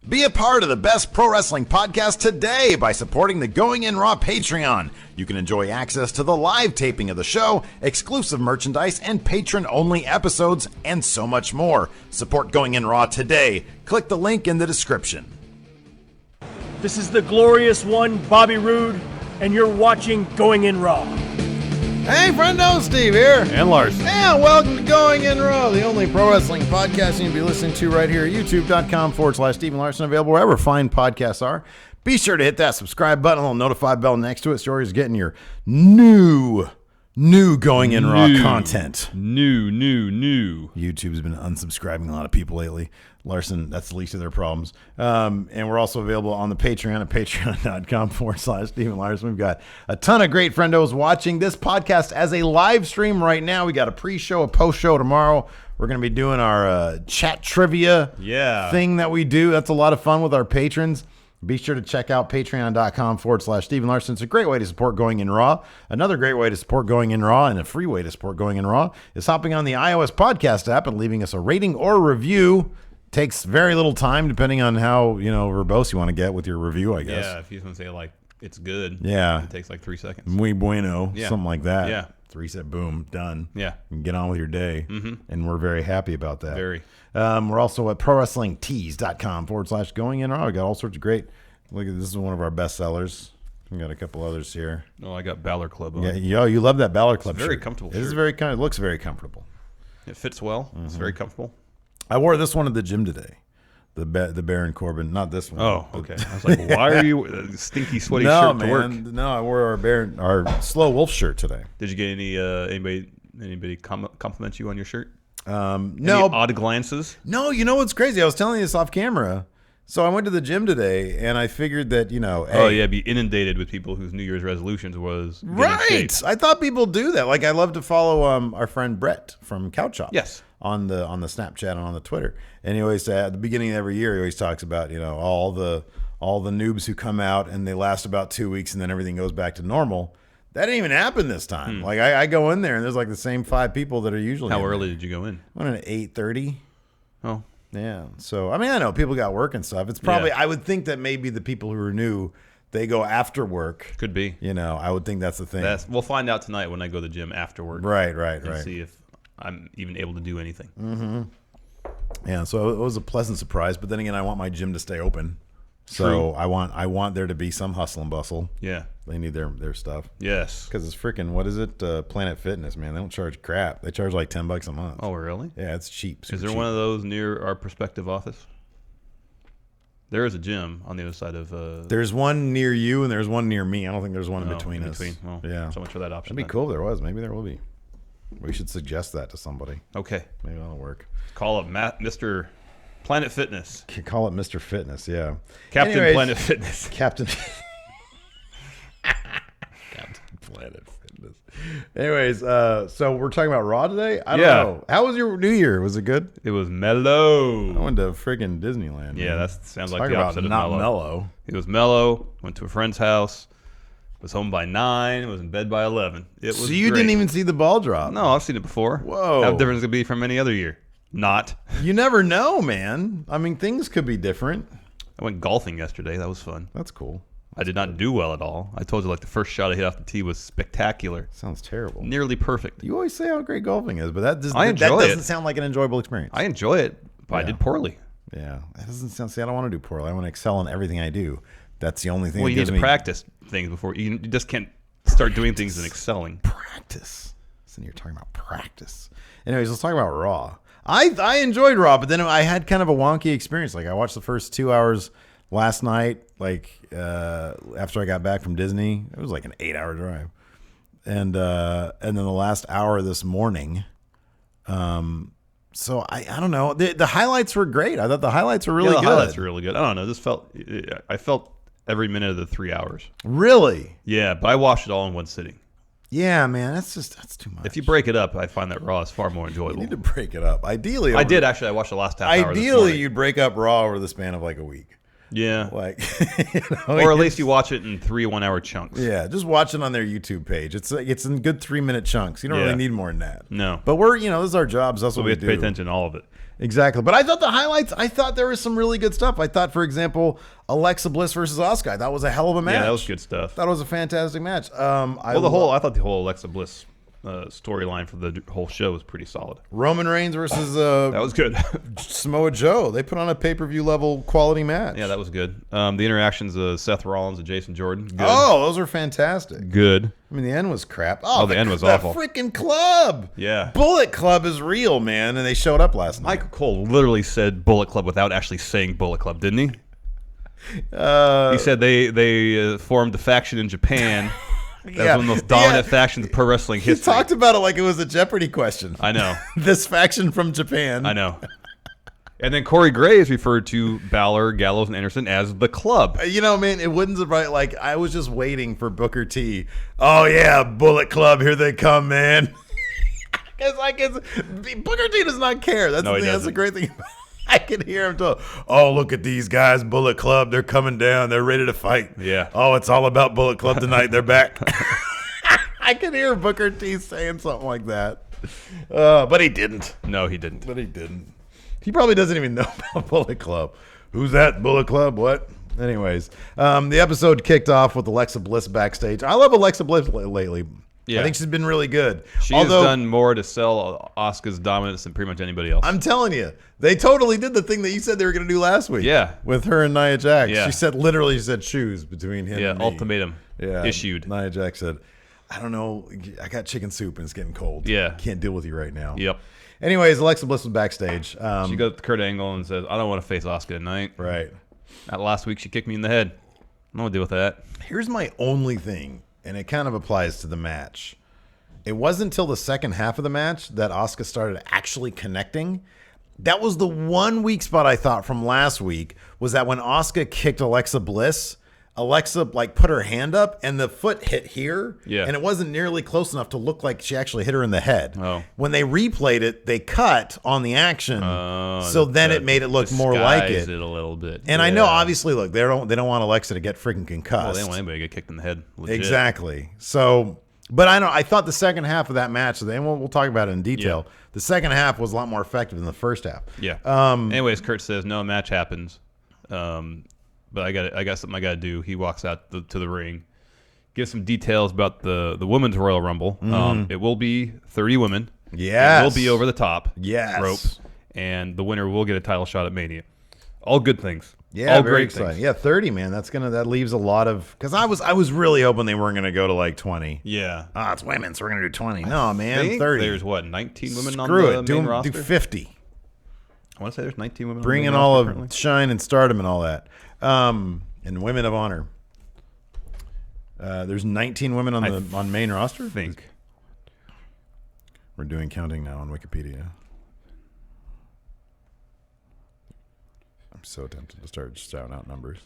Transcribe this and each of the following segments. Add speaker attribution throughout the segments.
Speaker 1: Be a part of the best pro wrestling podcast today by supporting the Going In Raw Patreon. You can enjoy access to the live taping of the show, exclusive merchandise, and patron-only episodes, and so much more. Support Going In Raw today. Click the link in the description.
Speaker 2: This is the glorious one, Bobby Roode, and you're watching Going In Raw.
Speaker 3: Hey, friendo, Steve here.
Speaker 4: And Larson.
Speaker 3: And welcome to Going In Raw, the only pro wrestling podcast you can be listening to right here at youtube.com/Steven Larson, available wherever fine podcasts are. Be sure to hit that subscribe button, a little notify bell next to it, so you're always getting your new Going In Raw content.
Speaker 4: New.
Speaker 3: YouTube's been unsubscribing a lot of people lately. Larson, that's the least of their problems. And we're also available on the Patreon at patreon.com/Steven Larson. We've got a ton of great friendos watching this podcast as a live stream right now. We got a pre-show, a post-show tomorrow. We're going to be doing our chat trivia thing that we do. That's a lot of fun with our patrons. Be sure to check out patreon.com/Steven Larson. It's a great way to support Going In Raw. Another great way to support Going In Raw and a free way to support Going In Raw is hopping on the iOS podcast app and leaving us a rating or review. Takes very little time depending on how, verbose you want to get with your review, I guess.
Speaker 4: Yeah, if you just want to say, like, it's good.
Speaker 3: Yeah.
Speaker 4: It takes like 3 seconds.
Speaker 3: Muy bueno, something like that.
Speaker 4: Yeah.
Speaker 3: 3 set, boom, done.
Speaker 4: Yeah.
Speaker 3: And get on with your day. Mm-hmm. And we're very happy about that.
Speaker 4: Very.
Speaker 3: We're also at prowrestlingtees.com/Going In Raw. We got all sorts of great. Look at this is one of our best sellers. We got a couple others here.
Speaker 4: Oh, I got Balor Club on.
Speaker 3: Yeah, you love that Balor Club
Speaker 4: It's very
Speaker 3: shirt.
Speaker 4: comfortable
Speaker 3: It is it looks very comfortable.
Speaker 4: It fits well. Mm-hmm. It's very comfortable.
Speaker 3: I wore this one at the gym today. The Baron Corbin, not this one.
Speaker 4: Oh, okay. I was like, why are you stinky, sweaty shirt to work?
Speaker 3: No, I wore our Slow Wolf shirt today.
Speaker 4: Did you get anybody compliment you on your shirt?
Speaker 3: No.
Speaker 4: Any odd glances?
Speaker 3: No, you know what's crazy? I was telling you this off camera. So I went to the gym today, and I figured that,
Speaker 4: be inundated with people whose New Year's resolutions was
Speaker 3: right. I thought people do that. Like, I love to follow our friend Brett from Couch Shop.
Speaker 4: Yes.
Speaker 3: On the Snapchat and on the Twitter, and he always at the beginning of every year he always talks about all the noobs who come out and they last about 2 weeks and then everything goes back to normal. That didn't even happen this time. Like I go in there and there's like the same 5 people that are usually.
Speaker 4: How early did you go in?
Speaker 3: I went in at 8:30.
Speaker 4: Oh,
Speaker 3: yeah. So I mean I know people got work and stuff. It's probably I would think that maybe the people who are new they go after work.
Speaker 4: Could be.
Speaker 3: I would think that's the thing.
Speaker 4: We'll find out tonight when I go to the gym after work.
Speaker 3: Right.
Speaker 4: See if I'm even able to do anything.
Speaker 3: Mm-hmm. Yeah, so it was a pleasant surprise. But then again, I want my gym to stay open. So I want there to be some hustle and bustle.
Speaker 4: Yeah.
Speaker 3: They need their stuff.
Speaker 4: Yes.
Speaker 3: Because it's freaking, what is it? Planet Fitness, man. They don't charge crap. They charge like $10 a month.
Speaker 4: Oh, really?
Speaker 3: Yeah, it's cheap.
Speaker 4: Is there one of those near our prospective office? There is a gym on the other side of...
Speaker 3: There's one near you and there's one near me. I don't think there's one in between us.
Speaker 4: Well,
Speaker 3: yeah.
Speaker 4: So much for that option.
Speaker 3: That'd be cool if there was. Maybe there will be. We should suggest that to somebody.
Speaker 4: Okay.
Speaker 3: Maybe that'll work.
Speaker 4: Call up Mr. Planet Fitness.
Speaker 3: Call it Mr. Fitness, yeah.
Speaker 4: Captain Planet Fitness.
Speaker 3: Captain Planet Fitness. Anyways, so we're talking about Raw today? I don't know. How was your New Year? Was it good?
Speaker 4: It was mellow.
Speaker 3: I went to friggin' Disneyland.
Speaker 4: Yeah,
Speaker 3: man.
Speaker 4: that sounds like the opposite of
Speaker 3: not mellow.
Speaker 4: It was mellow. Went to a friend's house. Was home by 9. Was in bed by 11. It was.
Speaker 3: So you didn't even see the ball drop?
Speaker 4: No, I've seen it before.
Speaker 3: Whoa!
Speaker 4: How different is it gonna be from any other year? Not.
Speaker 3: You never know, man. I mean, things could be different.
Speaker 4: I went golfing yesterday. That was fun.
Speaker 3: That's cool.
Speaker 4: I did not do well at all. I told you, like, the first shot I hit off the tee was spectacular.
Speaker 3: Sounds terrible.
Speaker 4: Nearly perfect.
Speaker 3: You always say how great golfing is, but that
Speaker 4: enjoy
Speaker 3: doesn't sound like an enjoyable experience.
Speaker 4: I enjoy it, but I did poorly.
Speaker 3: Yeah, that doesn't sound. See, I don't want to do poorly. I want to excel in everything I do. That's the only thing.
Speaker 4: Well, you need to practice things before you just can't start doing things and excelling.
Speaker 3: Practice. So you're talking about practice. Anyways, let's talk about Raw. I enjoyed Raw, but then I had kind of a wonky experience. Like I watched the first 2 hours last night, like after I got back from Disney. It was like an 8-hour drive, and then the last hour this morning. So I don't know. The highlights were great. I thought the highlights were really good.
Speaker 4: The highlights were really good. I don't know. I felt every minute of the 3 hours.
Speaker 3: Really?
Speaker 4: Yeah, but I watched it all in one sitting.
Speaker 3: Yeah, man, that's too much.
Speaker 4: If you break it up, I find that Raw is far more enjoyable.
Speaker 3: You need to break it up. Ideally,
Speaker 4: I did actually. I watched the last half hour.
Speaker 3: Ideally, you'd break up Raw over the span of like a week.
Speaker 4: Yeah,
Speaker 3: like,
Speaker 4: or at least you watch it in 3 1-hour chunks.
Speaker 3: Yeah, just watch it on their YouTube page. It's in good 3-minute chunks. You don't really need more than that.
Speaker 4: No,
Speaker 3: but we're this is our jobs. That's what
Speaker 4: we have
Speaker 3: do.
Speaker 4: to pay attention to all of it.
Speaker 3: Exactly. But I thought the highlights, I thought there was some really good stuff. I thought, for example, Alexa Bliss versus Asuka. That was a hell of a match.
Speaker 4: Yeah, that was good stuff.
Speaker 3: That was a fantastic match.
Speaker 4: I thought the whole Alexa Bliss storyline for the whole show was pretty solid.
Speaker 3: Roman Reigns versus
Speaker 4: that was good.
Speaker 3: Samoa Joe. They put on a pay-per-view level quality match.
Speaker 4: Yeah, that was good. The interactions of Seth Rollins and Jason Jordan. Good.
Speaker 3: Oh, those are fantastic.
Speaker 4: Good.
Speaker 3: I mean, the end was crap.
Speaker 4: Oh, the end was awful.
Speaker 3: The freaking club.
Speaker 4: Yeah.
Speaker 3: Bullet Club is real, man, and they showed up last night.
Speaker 4: Michael Cole literally said Bullet Club without actually saying Bullet Club, didn't he? He said they formed a faction in Japan. That was one of the most dominant factions in pro wrestling history.
Speaker 3: He talked about it like it was a Jeopardy question.
Speaker 4: I know.
Speaker 3: This faction from Japan.
Speaker 4: I know. And then Corey Graves referred to Balor, Gallows, and Anderson as the club.
Speaker 3: You know, man, it wouldn't surprise. Like, I was just waiting for Booker T. Oh, yeah, Bullet Club, here they come, man. Booker T does not care. That's the great thing about it. I can hear him talk. Oh, look at these guys, Bullet Club. They're coming down. They're ready to fight.
Speaker 4: Yeah.
Speaker 3: Oh, it's all about Bullet Club tonight. They're back. I can hear Booker T saying something like that. But he didn't.
Speaker 4: No, he didn't.
Speaker 3: But he didn't. He probably doesn't even know about Bullet Club. Who's that, Bullet Club? What? Anyways, the episode kicked off with Alexa Bliss backstage. I love Alexa Bliss lately.
Speaker 4: Yeah.
Speaker 3: I think she's been really good.
Speaker 4: She has done more to sell Asuka's dominance than pretty much anybody else.
Speaker 3: I'm telling you, they totally did the thing that you said they were going to do last week.
Speaker 4: Yeah.
Speaker 3: With her and Nia Jax.
Speaker 4: Yeah.
Speaker 3: She said choose between him and me.
Speaker 4: Ultimatum issued.
Speaker 3: Nia Jax said, I don't know, I got chicken soup and it's getting cold.
Speaker 4: Yeah.
Speaker 3: Can't deal with you right now.
Speaker 4: Yep.
Speaker 3: Anyways, Alexa Bliss was backstage.
Speaker 4: She goes to Kurt Angle and says, I don't want to face Asuka tonight.
Speaker 3: Right.
Speaker 4: Last week she kicked me in the head. I don't want to deal with that.
Speaker 3: Here's my only thing, and it kind of applies to the match. It wasn't until the second half of the match that Asuka started actually connecting. That was the 1 weak spot I thought from last week, was that when Asuka kicked Alexa Bliss, Alexa put her hand up and the foot hit here.
Speaker 4: Yeah.
Speaker 3: And it wasn't nearly close enough to look like she actually hit her in the head.
Speaker 4: Oh.
Speaker 3: When they replayed it, they cut on the action. So then it made it look more like it.
Speaker 4: A little bit.
Speaker 3: And I know, obviously, look, they don't want Alexa to get freaking concussed.
Speaker 4: Well, they don't want anybody to get kicked in the head. Legit.
Speaker 3: Exactly. So, but I thought the second half of that match, and we'll talk about it in detail. Yeah. The second half was a lot more effective than the first half.
Speaker 4: Yeah. Anyways, Kurt says no match happens, but I got something I got to do. He walks out to the ring, gives some details about the women's Royal Rumble. It will be 30 women.
Speaker 3: Yes.
Speaker 4: It will be over the top.
Speaker 3: Yes.
Speaker 4: Rope, and the winner will get a title shot at Mania. All good things.
Speaker 3: Yeah,
Speaker 4: all
Speaker 3: very
Speaker 4: great
Speaker 3: exciting.
Speaker 4: things.
Speaker 3: Yeah, 30, man. That leaves a lot of, because I was really hoping they weren't going to go to like 20.
Speaker 4: Yeah.
Speaker 3: It's women, so we're going to do 20. No, man, 30.
Speaker 4: There's 19 women
Speaker 3: Screw
Speaker 4: on the main roster?
Speaker 3: Do 50.
Speaker 4: I want to say there's 19 women.
Speaker 3: Bring
Speaker 4: on
Speaker 3: in
Speaker 4: the main
Speaker 3: all
Speaker 4: roster
Speaker 3: of Shine and Stardom and all that. And Women of Honor. There's 19 women on main roster?
Speaker 4: I think.
Speaker 3: We're doing counting now on Wikipedia. I'm so tempted to start shouting out numbers.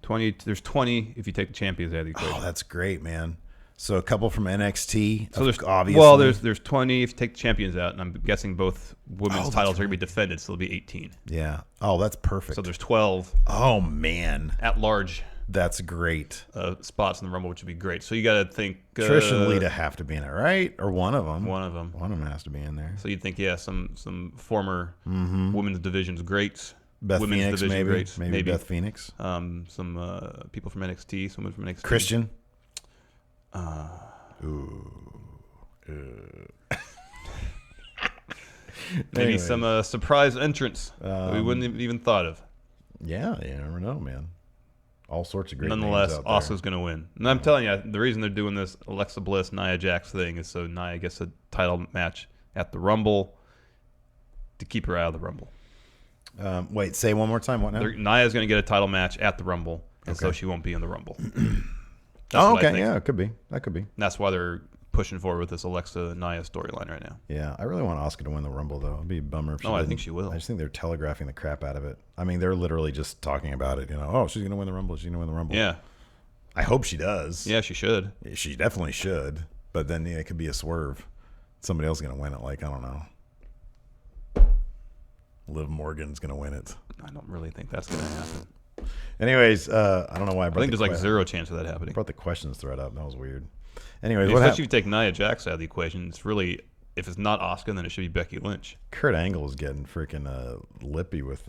Speaker 4: 20. There's 20 if you take the champions out of the equation.
Speaker 3: Oh, that's great, man. So a couple from NXT.
Speaker 4: So there's
Speaker 3: obviously.
Speaker 4: there's 20 if you take the champions out, and I'm guessing both women's titles are going to be defended, so there'll be 18.
Speaker 3: Yeah. Oh, that's perfect.
Speaker 4: So there's 12.
Speaker 3: Oh man,
Speaker 4: at large.
Speaker 3: That's great.
Speaker 4: Spots in the Rumble, which would be great. So you got to think
Speaker 3: Trish and Lita have to be in it, right? Or one of them.
Speaker 4: One of them.
Speaker 3: One of them has to be in there.
Speaker 4: So you'd think, some former women's divisions greats.
Speaker 3: Beth
Speaker 4: women's
Speaker 3: Phoenix,
Speaker 4: division
Speaker 3: maybe.
Speaker 4: greats.
Speaker 3: Maybe Beth Phoenix.
Speaker 4: Some people from NXT, some women from NXT.
Speaker 3: Christian.
Speaker 4: Maybe some surprise entrance that we wouldn't have even thought of.
Speaker 3: Yeah, you never know, man. All sorts of great
Speaker 4: Nonetheless,
Speaker 3: names out there.
Speaker 4: Asuka's going to win. And I'm telling you, the reason they're doing this Alexa Bliss, Nia Jax thing is so Nia gets a title match at the Rumble to keep her out of the Rumble.
Speaker 3: Wait, say one more time. What now?
Speaker 4: Nia's going to get a title match at the Rumble, and so she won't be in the Rumble.
Speaker 3: Okay. Yeah, it could be. That could be.
Speaker 4: That's why they're pushing forward with this Alexa Nia storyline right now.
Speaker 3: Yeah, I really want Asuka to win the Rumble, though. It'd be a bummer if she
Speaker 4: I think she will.
Speaker 3: I just think they're telegraphing the crap out of it. I mean, they're literally just talking about it. Oh, she's going to win the Rumble. She's going to win the Rumble.
Speaker 4: Yeah.
Speaker 3: I hope she does.
Speaker 4: Yeah, she should.
Speaker 3: She definitely should. But then it could be a swerve. Somebody else is going to win it. I don't know. Liv Morgan's going to win it.
Speaker 4: I don't really think that's going to happen.
Speaker 3: Anyways, I don't know why I brought
Speaker 4: I think there's zero chance of that happening.
Speaker 3: I brought the questions thread up. That was weird. Anyways,
Speaker 4: especially if you take Nia Jax out of the equation, if it's not Asuka, then it should be Becky Lynch.
Speaker 3: Kurt Angle was getting freaking lippy with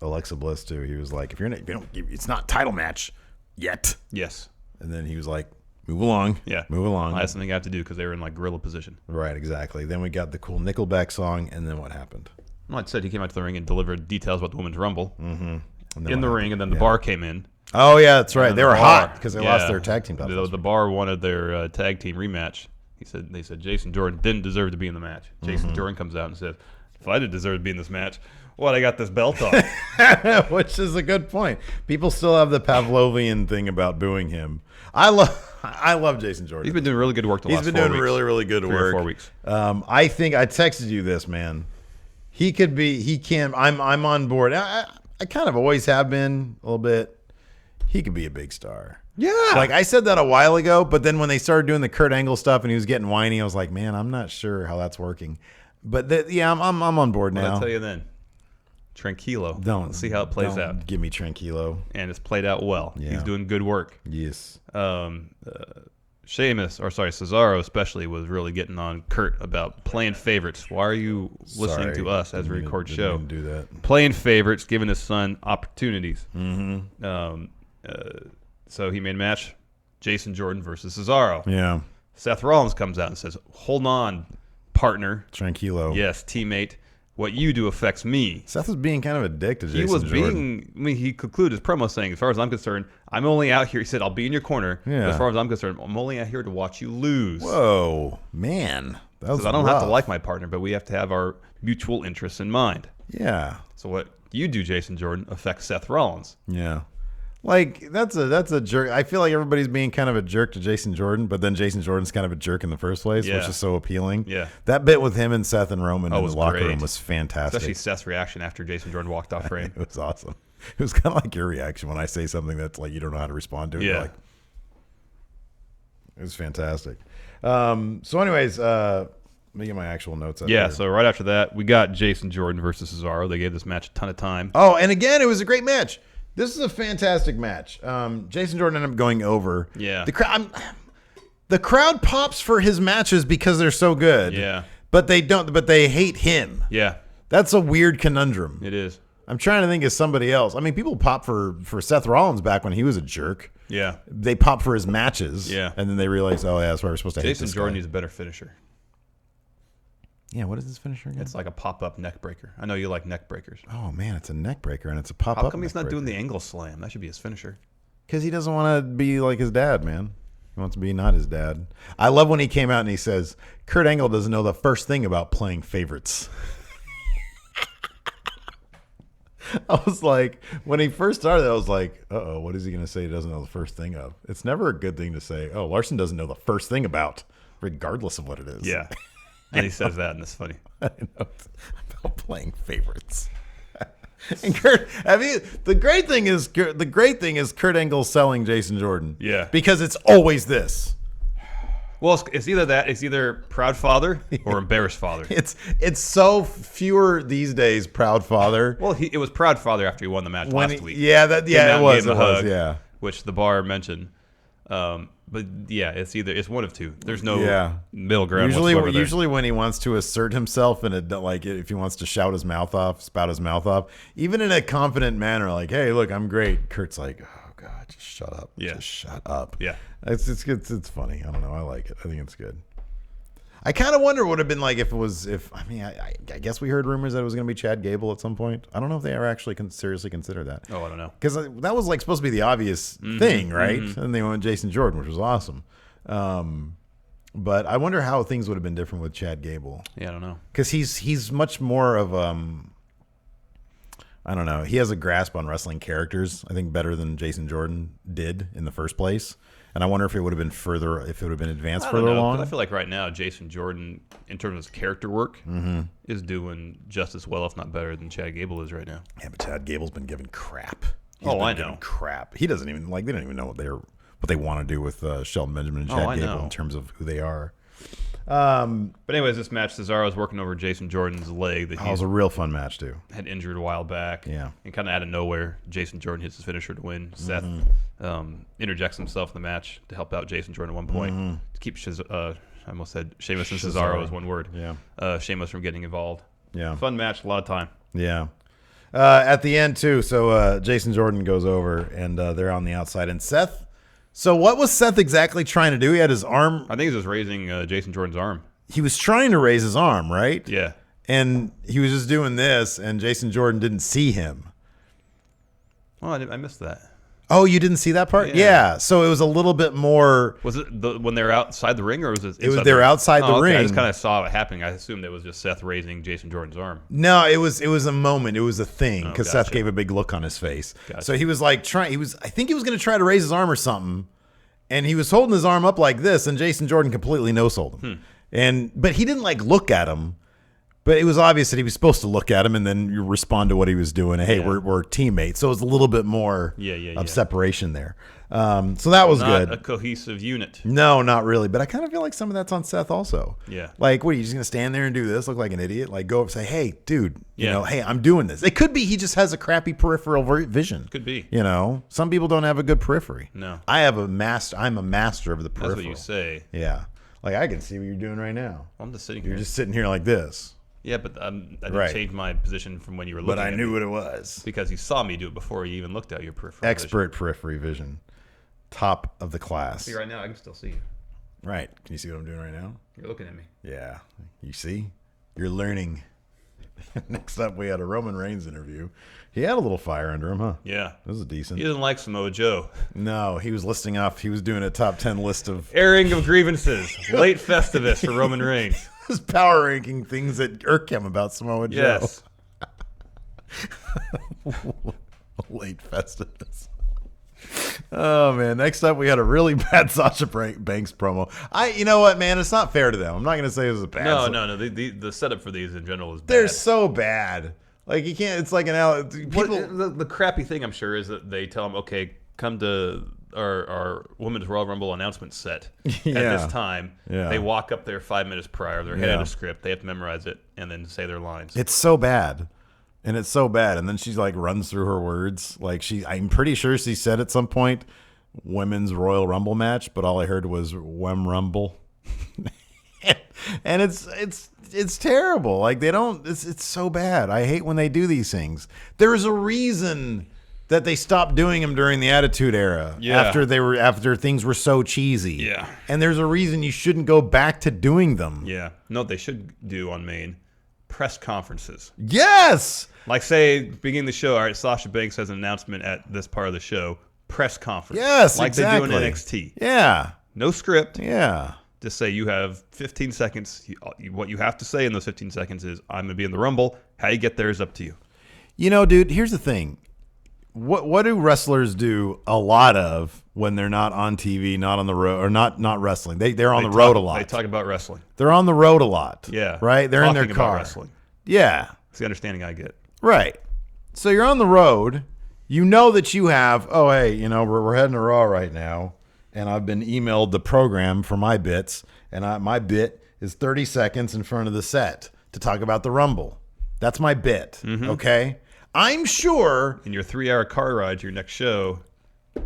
Speaker 3: Alexa Bliss too. He was like, it's not title match yet.
Speaker 4: Yes.
Speaker 3: And then he was like, move along.
Speaker 4: Yeah.
Speaker 3: Move along.
Speaker 4: I had something I have to do because they were in like gorilla position.
Speaker 3: Right, exactly. Then we got the cool Nickelback song, and then what happened?
Speaker 4: Well, I said he came out to the ring and delivered details about the Women's Rumble in the ring, and then the
Speaker 3: Yeah.
Speaker 4: bar came in.
Speaker 3: Oh, yeah, that's right. They were hot because they lost
Speaker 4: Yeah.
Speaker 3: their tag team titles.
Speaker 4: The bar wanted their tag team rematch. They said Jason Jordan didn't deserve to be in the match. Jason Jordan comes out and says, if I didn't deserve to be in this match, what, I got this belt on.
Speaker 3: Which is a good point. People still have the Pavlovian thing about booing him. I love Jason Jordan.
Speaker 4: He's been doing really good work the last 4 weeks.
Speaker 3: He's been doing really, really good
Speaker 4: 3
Speaker 3: work.
Speaker 4: or 4 weeks.
Speaker 3: I think I texted you this, man. He can. I'm on board. I kind of always have been a little bit. He could be a big star.
Speaker 4: Yeah.
Speaker 3: Like I said that a while ago, but then when they started doing the Kurt Angle stuff and he was getting whiny, I was like, man, I'm not sure how that's working. But I'm on board now.
Speaker 4: I'll tell you then. Tranquilo.
Speaker 3: Don't
Speaker 4: see how it plays out.
Speaker 3: Give me Tranquilo.
Speaker 4: And it's played out well.
Speaker 3: Yeah.
Speaker 4: He's doing good work.
Speaker 3: Yes.
Speaker 4: Cesaro especially was really getting on Kurt about playing favorites. Why are you listening to us as we record show?
Speaker 3: Didn't do that.
Speaker 4: Playing favorites, giving his son opportunities.
Speaker 3: Mm-hmm.
Speaker 4: So he made a match, Jason Jordan versus Cesaro.
Speaker 3: Yeah.
Speaker 4: Seth Rollins comes out and says, hold on, partner.
Speaker 3: Tranquilo.
Speaker 4: Yes, teammate. What you do affects me.
Speaker 3: Seth was being kind of a dick to Jason
Speaker 4: He was
Speaker 3: Jordan.
Speaker 4: he concluded his promo saying, as far as I'm concerned, I'm only out here. He said, I'll be in your corner.
Speaker 3: Yeah.
Speaker 4: But as far as I'm concerned, I'm only out here to watch you lose.
Speaker 3: Whoa, man. That was
Speaker 4: Because I don't have to
Speaker 3: rough.
Speaker 4: like my partner, but we have to have our mutual interests in mind.
Speaker 3: Yeah.
Speaker 4: So what you do, Jason Jordan, affects Seth Rollins.
Speaker 3: Yeah. Like that's a jerk. I feel like everybody's being kind of a jerk to Jason Jordan, but then Jason Jordan's kind of a jerk in the first place,
Speaker 4: Yeah.
Speaker 3: which is so appealing.
Speaker 4: Yeah.
Speaker 3: That bit with him and Seth and Roman in
Speaker 4: was
Speaker 3: the locker
Speaker 4: great.
Speaker 3: room was fantastic.
Speaker 4: Especially Seth's reaction after Jason Jordan walked off frame.
Speaker 3: It was awesome. It was kind of like your reaction when I say something that's like you don't know how to respond to it.
Speaker 4: Yeah.
Speaker 3: You're like, it was fantastic. So anyways, let me get my actual notes up
Speaker 4: Yeah,
Speaker 3: here.
Speaker 4: so right after that, we got Jason Jordan versus Cesaro. They gave this match a ton of time.
Speaker 3: Oh, and again, it was a great match. This is a fantastic match. Jason Jordan ended up going over.
Speaker 4: Yeah.
Speaker 3: The crowd pops for his matches because they're so good.
Speaker 4: Yeah.
Speaker 3: But they don't. But they hate him.
Speaker 4: Yeah,
Speaker 3: That's a weird conundrum.
Speaker 4: it is.
Speaker 3: I'm trying to think of somebody else. I mean, people pop for Seth Rollins back when he was a jerk.
Speaker 4: Yeah.
Speaker 3: They pop for his matches.
Speaker 4: Yeah.
Speaker 3: And then they realize, oh yeah, that's why we're supposed to hate
Speaker 4: Jason
Speaker 3: this
Speaker 4: Jordan
Speaker 3: guy.
Speaker 4: needs a better finisher.
Speaker 3: Yeah. What is this finisher again?
Speaker 4: It's like a pop-up neck breaker. I know you like neck breakers.
Speaker 3: Oh man, it's a neck breaker and it's a pop up.
Speaker 4: How come he's not doing the angle slam? That should be his finisher.
Speaker 3: Because he doesn't want to be like his dad, man. He wants to be not his dad. I love when he came out and he says, Kurt Angle doesn't know the first thing about playing favorites. I was like, when he first started, I was like, uh-oh, what is he going to say he doesn't know the first thing of? It's never a good thing to say, oh, Larson doesn't know the first thing about, regardless of what it is.
Speaker 4: Yeah. And he says that, and it's funny.
Speaker 3: I know it's about playing favorites. And Kurt, the great thing is Kurt Angle selling Jason Jordan.
Speaker 4: Yeah.
Speaker 3: Because it's always this.
Speaker 4: Well, it's either that, it's either proud father or embarrassed father.
Speaker 3: It's so fewer these days, proud father.
Speaker 4: Well, it was proud father after he won the match last week.
Speaker 3: Yeah,
Speaker 4: Came out
Speaker 3: it
Speaker 4: and
Speaker 3: was,
Speaker 4: gave him a hug,
Speaker 3: yeah.
Speaker 4: which the bar mentioned. But yeah, it's one of two. There's no middle ground.
Speaker 3: Usually when he wants to assert himself and like if he wants to spout his mouth off, even in a confident manner, like, hey, look, I'm great. Kurt's like, oh God, just shut up.
Speaker 4: Yeah.
Speaker 3: Just shut up.
Speaker 4: Yeah.
Speaker 3: It's funny. I don't know. I like it. I think it's good. I kind of wonder what it would have been like I guess we heard rumors that it was going to be Chad Gable at some point. I don't know if they ever actually seriously considered that.
Speaker 4: Oh, I don't know.
Speaker 3: Because that was like supposed to be the obvious thing, right? And they went Jason Jordan, which was awesome. But I wonder how things would have been different with Chad Gable.
Speaker 4: Yeah, I don't know.
Speaker 3: Because he's much more of I don't know. He has a grasp on wrestling characters, I think, better than Jason Jordan did in the first place. And I wonder if it would have been advanced
Speaker 4: I don't
Speaker 3: further
Speaker 4: know,
Speaker 3: along.
Speaker 4: 'cause I feel like right now Jason Jordan, in terms of his character work, is doing just as well, if not better, than Chad Gable is right now.
Speaker 3: Yeah, but Chad Gable's been given crap.
Speaker 4: I know.
Speaker 3: Crap. He doesn't even they don't even know what they want to do with Shelton Benjamin and Chad
Speaker 4: I
Speaker 3: Gable
Speaker 4: know.
Speaker 3: in terms of who they are.
Speaker 4: But anyways, this match, Cesaro's working over Jason Jordan's leg that
Speaker 3: It
Speaker 4: he
Speaker 3: was a real fun match too.
Speaker 4: had injured a while back.
Speaker 3: Yeah.
Speaker 4: And kind of out of nowhere, Jason Jordan hits his finisher to win. Seth interjects himself in the match to help out Jason Jordan at one point to keep I almost said Sheamus and Cesaro is one word.
Speaker 3: Yeah.
Speaker 4: Sheamus from getting involved.
Speaker 3: Yeah.
Speaker 4: Fun match, a lot of time.
Speaker 3: Yeah. At the end, too, so Jason Jordan goes over, and they're on the outside. And Seth, so what was Seth exactly trying to do? He had his arm.
Speaker 4: I think he was just raising Jason Jordan's arm.
Speaker 3: He was trying to raise his arm, right?
Speaker 4: Yeah.
Speaker 3: And he was just doing this, and Jason Jordan didn't see him.
Speaker 4: Oh, I missed that.
Speaker 3: Oh, you didn't see that part? Yeah. So it was a little bit more.
Speaker 4: Was it when they were outside the ring, or was it?
Speaker 3: It was they were outside the ring.
Speaker 4: I just kind of saw it happening. I assumed it was just Seth raising Jason Jordan's arm.
Speaker 3: No, it was a moment. It was a thing because
Speaker 4: gotcha.
Speaker 3: Seth gave a big look on his face.
Speaker 4: Gotcha.
Speaker 3: So he was like trying. I think he was going to try to raise his arm or something, and he was holding his arm up like this, and Jason Jordan completely no-sold him. But he didn't like look at him. But it was obvious that he was supposed to look at him and then you respond to what he was doing. Hey, we're teammates. So it was a little bit more of separation there. So that was good.
Speaker 4: Not a cohesive unit.
Speaker 3: No, not really. But I kind of feel like some of that's on Seth also.
Speaker 4: Yeah.
Speaker 3: Like, what, are you just going to stand there and do this? Look like an idiot? Like, go up and say, hey, dude, you know, hey, I'm doing this. It could be he just has a crappy peripheral vision.
Speaker 4: Could be.
Speaker 3: You know, some people don't have a good periphery.
Speaker 4: No.
Speaker 3: I'm a master of the peripheral.
Speaker 4: That's what you say.
Speaker 3: Yeah. Like, I can see what you're doing right now.
Speaker 4: I'm just sitting
Speaker 3: You're
Speaker 4: here.
Speaker 3: just sitting here like this.
Speaker 4: Yeah, but I didn't change my position from when you were looking
Speaker 3: But I
Speaker 4: at
Speaker 3: knew
Speaker 4: me
Speaker 3: what it was.
Speaker 4: because you saw me do it before you even looked at your peripheral
Speaker 3: Expert periphery vision. Top of the class.
Speaker 4: vision. See, right now I can still see you.
Speaker 3: Right. Can you see what I'm doing right now?
Speaker 4: You're looking at me.
Speaker 3: Yeah. You see? You're learning. Next up, we had a Roman Reigns interview. He had a little fire under him, huh?
Speaker 4: Yeah.
Speaker 3: This is decent.
Speaker 4: He doesn't like Samoa Joe.
Speaker 3: No, he was listing off. He was doing a top 10 list of
Speaker 4: Airing of grievances. Late Festivus for Roman Reigns.
Speaker 3: his power ranking things that irk him about Samoa Joe.
Speaker 4: Yes.
Speaker 3: Late Festivus. Oh man! Next up, we had a really bad Sasha Banks promo. You know what, man? It's not fair to them. I'm not gonna say it was a bad.
Speaker 4: No. The setup for these in general is bad.
Speaker 3: They're so bad. Like you can't. It's like
Speaker 4: The crappy thing I'm sure is that they tell them, okay, come to our Women's Royal Rumble announcement set at this time.
Speaker 3: Yeah.
Speaker 4: They walk up there 5 minutes prior. They're handed a script. They have to memorize it and then say their lines.
Speaker 3: It's so bad. And it's so bad. And then she's like runs through her words. Like I'm pretty sure she said at some point Women's Royal Rumble match, but all I heard was Wem Rumble. And it's terrible. Like they don't it's so bad. I hate when they do these things. There's a reason that they stopped doing them during the Attitude Era after things were so cheesy.
Speaker 4: Yeah.
Speaker 3: And there's a reason you shouldn't go back to doing them.
Speaker 4: Yeah. No, what they should do on Main press conferences.
Speaker 3: Yes.
Speaker 4: Like say beginning the show, all right, Sasha Banks has an announcement at this part of the show, press conference.
Speaker 3: Yes,
Speaker 4: like
Speaker 3: exactly.
Speaker 4: they do in NXT.
Speaker 3: Yeah.
Speaker 4: No script.
Speaker 3: Yeah.
Speaker 4: Just say you have 15 seconds. What you have to say in those 15 seconds is, I'm going to be in the Rumble. How you get there is up to you.
Speaker 3: You know, dude, here's the thing. What do wrestlers do a lot of when they're not on TV, not on the road, or not wrestling? They're on the road a lot.
Speaker 4: They talk about wrestling.
Speaker 3: They're on the road a lot.
Speaker 4: Yeah.
Speaker 3: Right? They're in their
Speaker 4: Talking
Speaker 3: car.
Speaker 4: about wrestling.
Speaker 3: Yeah.
Speaker 4: It's the understanding I get.
Speaker 3: Right. So you're on the road. You know that you have, oh, hey, you know, we're heading to Raw right now. And I've been emailed the program for my bits. And my bit is 30 seconds in front of the set to talk about the Rumble. That's my bit. Mm-hmm. Okay? I'm sure
Speaker 4: in your 3-hour car ride to your next show,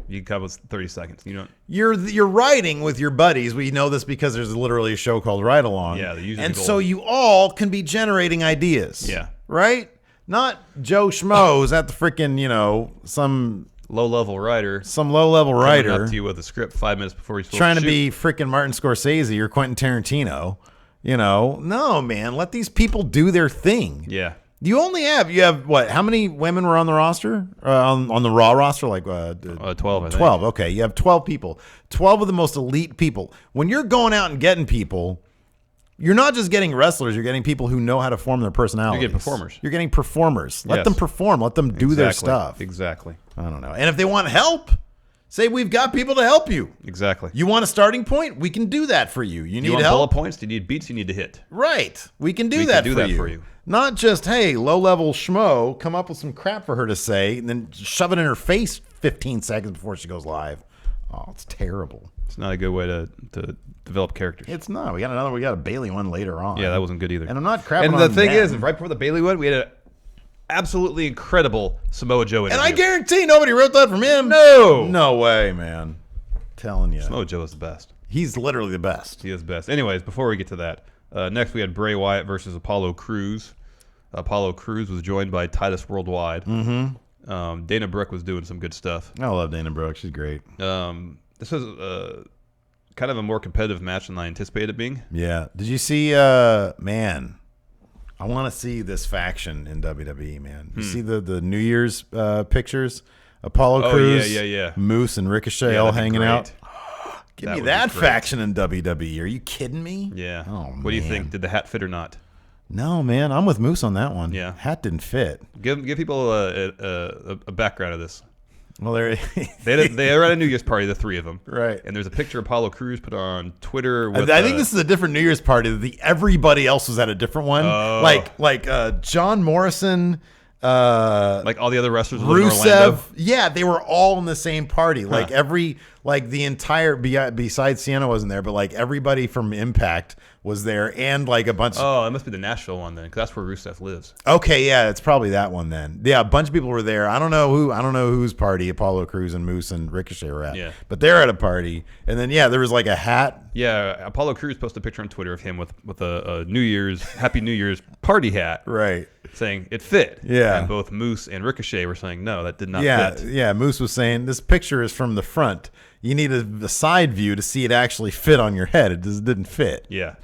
Speaker 4: you can come with 30 seconds. You don't.
Speaker 3: You're riding with your buddies. We know this because there's literally a show called Ride Along.
Speaker 4: Yeah, they usually.
Speaker 3: And so you all can be generating ideas.
Speaker 4: Yeah.
Speaker 3: Right? Not Joe Schmoes at the freaking, you know, some
Speaker 4: low-level writer.
Speaker 3: Some low-level writer
Speaker 4: coming up to you with a script 5 minutes before he's
Speaker 3: trying to be freaking Martin Scorsese or Quentin Tarantino. You know, no, man. Let these people do their thing.
Speaker 4: Yeah.
Speaker 3: You have what? How many women were on the roster? On the Raw roster? Like
Speaker 4: 12, I think.
Speaker 3: 12, okay. You have 12 people. 12 of the most elite people. When you're going out and getting people, you're not just getting wrestlers. You're getting people who know how to form their personalities.
Speaker 4: You're getting performers.
Speaker 3: You're getting performers. Let them perform. Let them do their stuff.
Speaker 4: Exactly.
Speaker 3: I don't know. And if they want help, say we've got people to help you.
Speaker 4: Exactly.
Speaker 3: You want a starting point? We can do that for you. You need
Speaker 4: want
Speaker 3: help?
Speaker 4: bullet points? Do you need beats you need to hit?
Speaker 3: Right. We can do that for you. Not just, hey, low-level schmo, come up with some crap for her to say, and then shove it in her face 15 seconds before she goes live. Oh, it's terrible.
Speaker 4: It's not a good way to develop characters.
Speaker 3: It's not. We got a Bailey one later on.
Speaker 4: Yeah, that wasn't good either.
Speaker 3: And I'm not crapping on
Speaker 4: And the thing
Speaker 3: them.
Speaker 4: is, right before the Bailey one, we had an absolutely incredible Samoa Joe interview.
Speaker 3: And I guarantee nobody wrote that from him.
Speaker 4: No.
Speaker 3: No way, man. I'm telling you.
Speaker 4: Samoa Joe is the best.
Speaker 3: He's literally the best.
Speaker 4: He is best. Anyways, before we get to that, next we had Bray Wyatt versus Apollo Cruz. Apollo Cruz was joined by Titus Worldwide. Mm-hmm. Dana Brooke was doing some good stuff.
Speaker 3: I love Dana Brooke. She's great.
Speaker 4: This was kind of a more competitive match than I anticipated it being.
Speaker 3: Yeah. Did you see, man, I want to see this faction in WWE, man. You see the New Year's pictures? Apollo Crews,
Speaker 4: yeah.
Speaker 3: Moose, and Ricochet all hanging
Speaker 4: great.
Speaker 3: out. Give me that faction in WWE. Are you kidding me?
Speaker 4: Yeah.
Speaker 3: Oh,
Speaker 4: what do you think? Did the hat fit or not?
Speaker 3: No, man. I'm with Moose on that one.
Speaker 4: Yeah.
Speaker 3: Hat didn't fit.
Speaker 4: Give people a background of this.
Speaker 3: Well,
Speaker 4: they were at a New Year's party, the three of them.
Speaker 3: Right.
Speaker 4: And there's a picture of Apollo Crews put on Twitter. With,
Speaker 3: I think this is a different New Year's party. Everybody else was at a different one. Like John Morrison.
Speaker 4: Like all the other wrestlers.
Speaker 3: Rusev. Yeah, they were all in the same party. Like the entire, besides Sienna wasn't there, but like everybody from Impact was there, and like a bunch.
Speaker 4: Oh, it must be the Nashville one then, because that's where Rusev lives.
Speaker 3: Okay, yeah, it's probably that one then. Yeah, a bunch of people were there. I don't know whose party Apollo Crews and Moose and Ricochet were at.
Speaker 4: Yeah,
Speaker 3: but they're at a party, and then there was like a hat.
Speaker 4: Yeah, Apollo Crews posted a picture on Twitter of him with a Happy New Year's party hat.
Speaker 3: Right.
Speaker 4: Saying it fit.
Speaker 3: Yeah.
Speaker 4: And both Moose and Ricochet were saying no, that did not fit.
Speaker 3: Yeah, Moose was saying this picture is from the front. You need a side view to see it actually fit on your head. It just didn't fit.
Speaker 4: Yeah.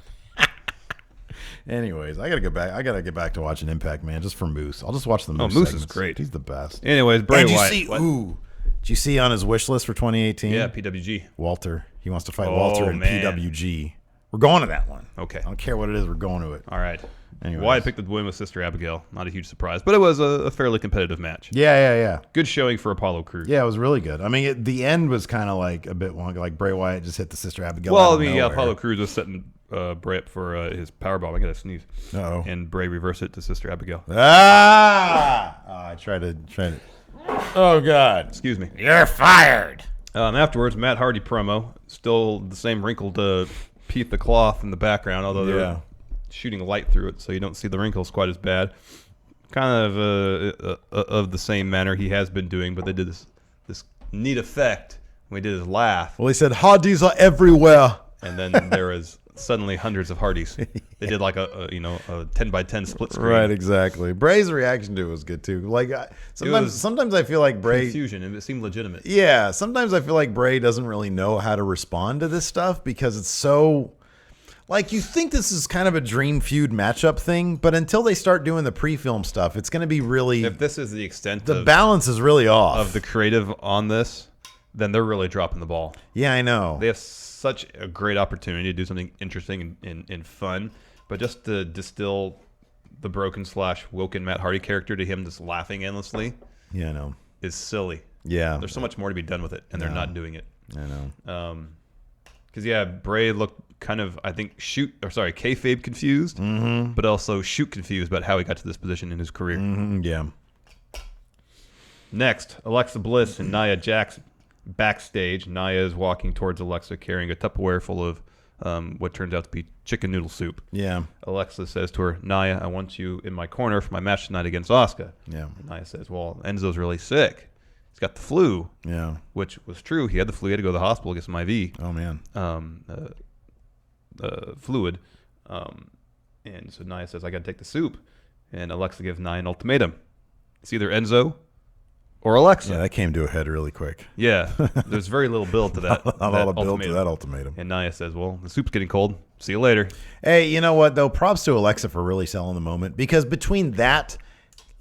Speaker 3: Anyways, I gotta get back to watching Impact, man, just for Moose. I'll just watch the Moose.
Speaker 4: Moose
Speaker 3: segments.
Speaker 4: is great.
Speaker 3: He's the best.
Speaker 4: Anyways, Bray Wyatt.
Speaker 3: Did you see on his wish list for 2018?
Speaker 4: Yeah, PWG.
Speaker 3: Walter. He wants to fight Walter in
Speaker 4: man.
Speaker 3: PWG. We're going to that one.
Speaker 4: Okay.
Speaker 3: I don't care what it is. We're going to it.
Speaker 4: All right.
Speaker 3: Anyways.
Speaker 4: Wyatt picked the win with Sister Abigail. Not a huge surprise, but it was a fairly competitive match.
Speaker 3: Yeah.
Speaker 4: Good showing for Apollo Crews.
Speaker 3: Yeah, it was really good. I mean, the end was kind of like a bit wonky. Like Bray Wyatt just hit the Sister Abigail.
Speaker 4: Well, Apollo Crews was setting Bray up for his powerbomb. I gotta sneeze.
Speaker 3: Uh-oh.
Speaker 4: And Bray reversed it to Sister Abigail.
Speaker 3: I tried to. Oh God!
Speaker 4: Excuse me.
Speaker 3: You're fired.
Speaker 4: Afterwards, Matt Hardy promo. Still the same wrinkled Pete the Cloth in the background, although they're shooting light through it, so you don't see the wrinkles quite as bad. Kind of the same manner he has been doing, but they did this neat effect when he did his laugh.
Speaker 3: Well, he said Hardys are everywhere,
Speaker 4: and then there was suddenly hundreds of Hardys. They did like a 10x10 split screen.
Speaker 3: Right, exactly. Bray's reaction to it was good too. Like sometimes I feel like Bray
Speaker 4: confusion, and it seemed legitimate.
Speaker 3: Yeah, sometimes I feel like Bray doesn't really know how to respond to this stuff because it's so. Like, you think this is kind of a dream feud matchup thing, but until they start doing the pre-film stuff, it's going to be really...
Speaker 4: If this is the extent
Speaker 3: the balance is really off.
Speaker 4: Of the creative on this, then they're really dropping the ball.
Speaker 3: Yeah, I know.
Speaker 4: They have such a great opportunity to do something interesting and fun, but just to distill the broken / woken Matt Hardy character to him just laughing endlessly
Speaker 3: I know.
Speaker 4: Is silly.
Speaker 3: Yeah.
Speaker 4: There's so much more to be done with it, and they're not doing it.
Speaker 3: I know.
Speaker 4: Because, Bray looked kind of, I think, kayfabe confused, but also shoot confused about how he got to this position in his career.
Speaker 3: Yeah.
Speaker 4: Next, Alexa Bliss and Nia Jax backstage. Nia is walking towards Alexa carrying a Tupperware full of what turns out to be chicken noodle soup.
Speaker 3: Yeah.
Speaker 4: Alexa says to her, Nia, I want you in my corner for my match tonight against Asuka.
Speaker 3: Yeah.
Speaker 4: And Nia says, well, Enzo's really sick. He's got the flu.
Speaker 3: Yeah.
Speaker 4: Which was true. He had the flu. He had to go to the hospital, get some IV.
Speaker 3: Oh, man.
Speaker 4: Fluid. And so Nia says, I got to take the soup. And Alexa gives Nia an ultimatum. It's either Enzo or Alexa.
Speaker 3: Yeah, that came to a head really quick.
Speaker 4: Yeah. There's very little build to that.
Speaker 3: Not a lot of build to that ultimatum.
Speaker 4: And Nia says, well, the soup's getting cold. See you later.
Speaker 3: Hey, you know what, though? Props to Alexa for really selling the moment. Because between that...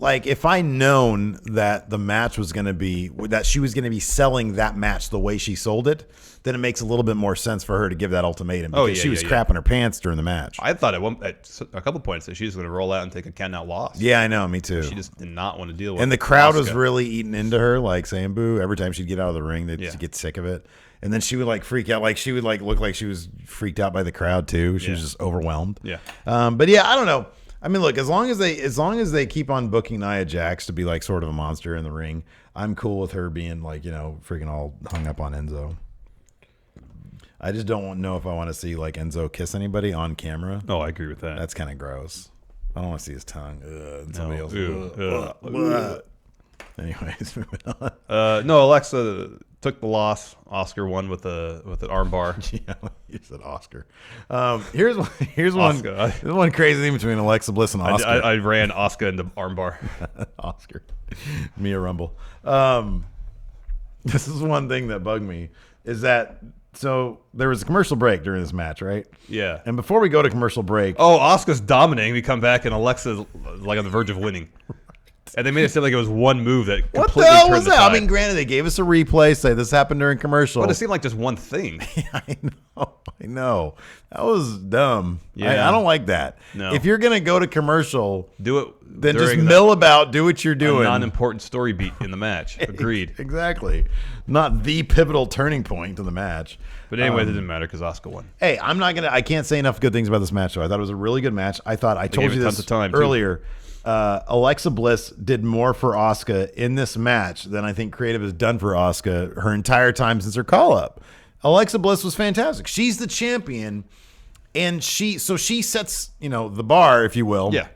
Speaker 3: Like, if I known that the match was going to be, that she was going to be selling that match the way she sold it, then it makes a little bit more sense for her to give that ultimatum. Because she was crapping her pants during the match.
Speaker 4: I thought at a couple points that she was going to roll out and take a count out loss.
Speaker 3: Yeah, I know. Me too.
Speaker 4: She just did not want to deal with it.
Speaker 3: And the crowd was really eating into her, like saying boo. Every time she'd get out of the ring, they'd just get sick of it. And then she would like freak out. Like she would like look like she was freaked out by the crowd too. She was just overwhelmed.
Speaker 4: Yeah.
Speaker 3: But yeah, I don't know. I mean, look, as long as they keep on booking Nia Jax to be like sort of a monster in the ring, I'm cool with her being like, freaking all hung up on Enzo. I just don't know if I want to see like Enzo kiss anybody on camera.
Speaker 4: Oh, I agree with that.
Speaker 3: That's kind of gross. I don't want to see his tongue. And somebody else. Anyways, moving on.
Speaker 4: No, Alexa took the loss. Oscar won with an armbar.
Speaker 3: Yeah, you said Oscar. Here's one crazy thing between Alexa Bliss and Oscar.
Speaker 4: I ran Asuka into armbar.
Speaker 3: Oscar, Mia Rumble. This is one thing that bugged me is that so there was a commercial break during this match, right?
Speaker 4: Yeah.
Speaker 3: And before we go to commercial break,
Speaker 4: Asuka's dominating. We come back and Alexa's like on the verge of winning. And they made it seem like it was one move that completely
Speaker 3: what the hell
Speaker 4: turned
Speaker 3: was
Speaker 4: the
Speaker 3: that?
Speaker 4: tide.
Speaker 3: I mean, granted, they gave us a replay, say this happened during commercial.
Speaker 4: But it seemed like just one thing.
Speaker 3: I know. That was dumb.
Speaker 4: Yeah.
Speaker 3: I don't like that.
Speaker 4: No.
Speaker 3: If you're going to go to commercial,
Speaker 4: Do it.
Speaker 3: then just
Speaker 4: during
Speaker 3: mill about, do what you're
Speaker 4: a
Speaker 3: doing.
Speaker 4: non-important story beat in the match. Agreed.
Speaker 3: Exactly. Not the pivotal turning point of the match.
Speaker 4: But anyway, it didn't matter because Asuka won.
Speaker 3: Hey, I can't say enough good things about this match, though. I thought it was a really good match. I told
Speaker 4: gave
Speaker 3: you
Speaker 4: it
Speaker 3: this
Speaker 4: tons of time, too.
Speaker 3: earlier. Alexa Bliss did more for Asuka in this match than I think Creative has done for Asuka her entire time since her call-up. Alexa Bliss was fantastic. She's the champion, and she sets, the bar, if you will.
Speaker 4: Yeah.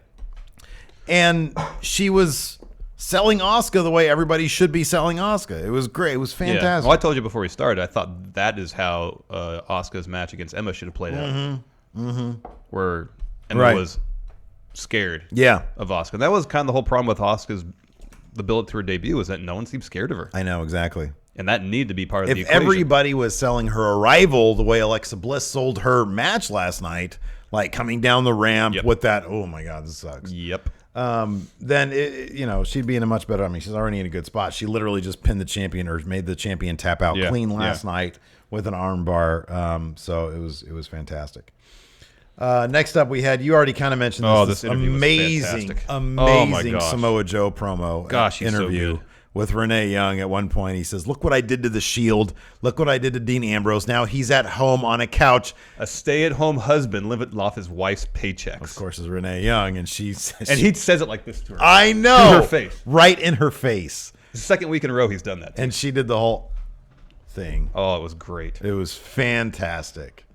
Speaker 3: And she was selling Asuka the way everybody should be selling Asuka. It was great. It was fantastic.
Speaker 4: Yeah. Well, I told you before we started, I thought that is how Asuka's match against Emma should have played out. Where Emma was scared of Asuka. That was kind of the whole problem with Asuka's the build to her debut was that no one seemed scared of her.
Speaker 3: I know, exactly.
Speaker 4: And that needed to be part of the
Speaker 3: If
Speaker 4: equation.
Speaker 3: everybody was selling her arrival the way Alexa Bliss sold her match last night, like coming down the ramp with that, oh my God, this sucks.
Speaker 4: Yep.
Speaker 3: Then she'd be in a much better. I mean, she's already in a good spot. She literally just pinned the champion or made the champion tap out clean last night with an arm bar. So it was fantastic. Next up, we had, you already kind of mentioned this amazing Samoa Joe promo interview with Renee Young. At one point, he says, "Look what I did to the Shield. Look what I did to Dean Ambrose. Now he's at home on a couch.
Speaker 4: A stay-at-home husband living off his wife's paychecks."
Speaker 3: Of course, is Renee Young, and he
Speaker 4: says it like this to her.
Speaker 3: I know,
Speaker 4: to her face,
Speaker 3: right in her face.
Speaker 4: The second week in a row, he's done that.
Speaker 3: And she did the whole thing.
Speaker 4: Oh, it was great.
Speaker 3: It was fantastic.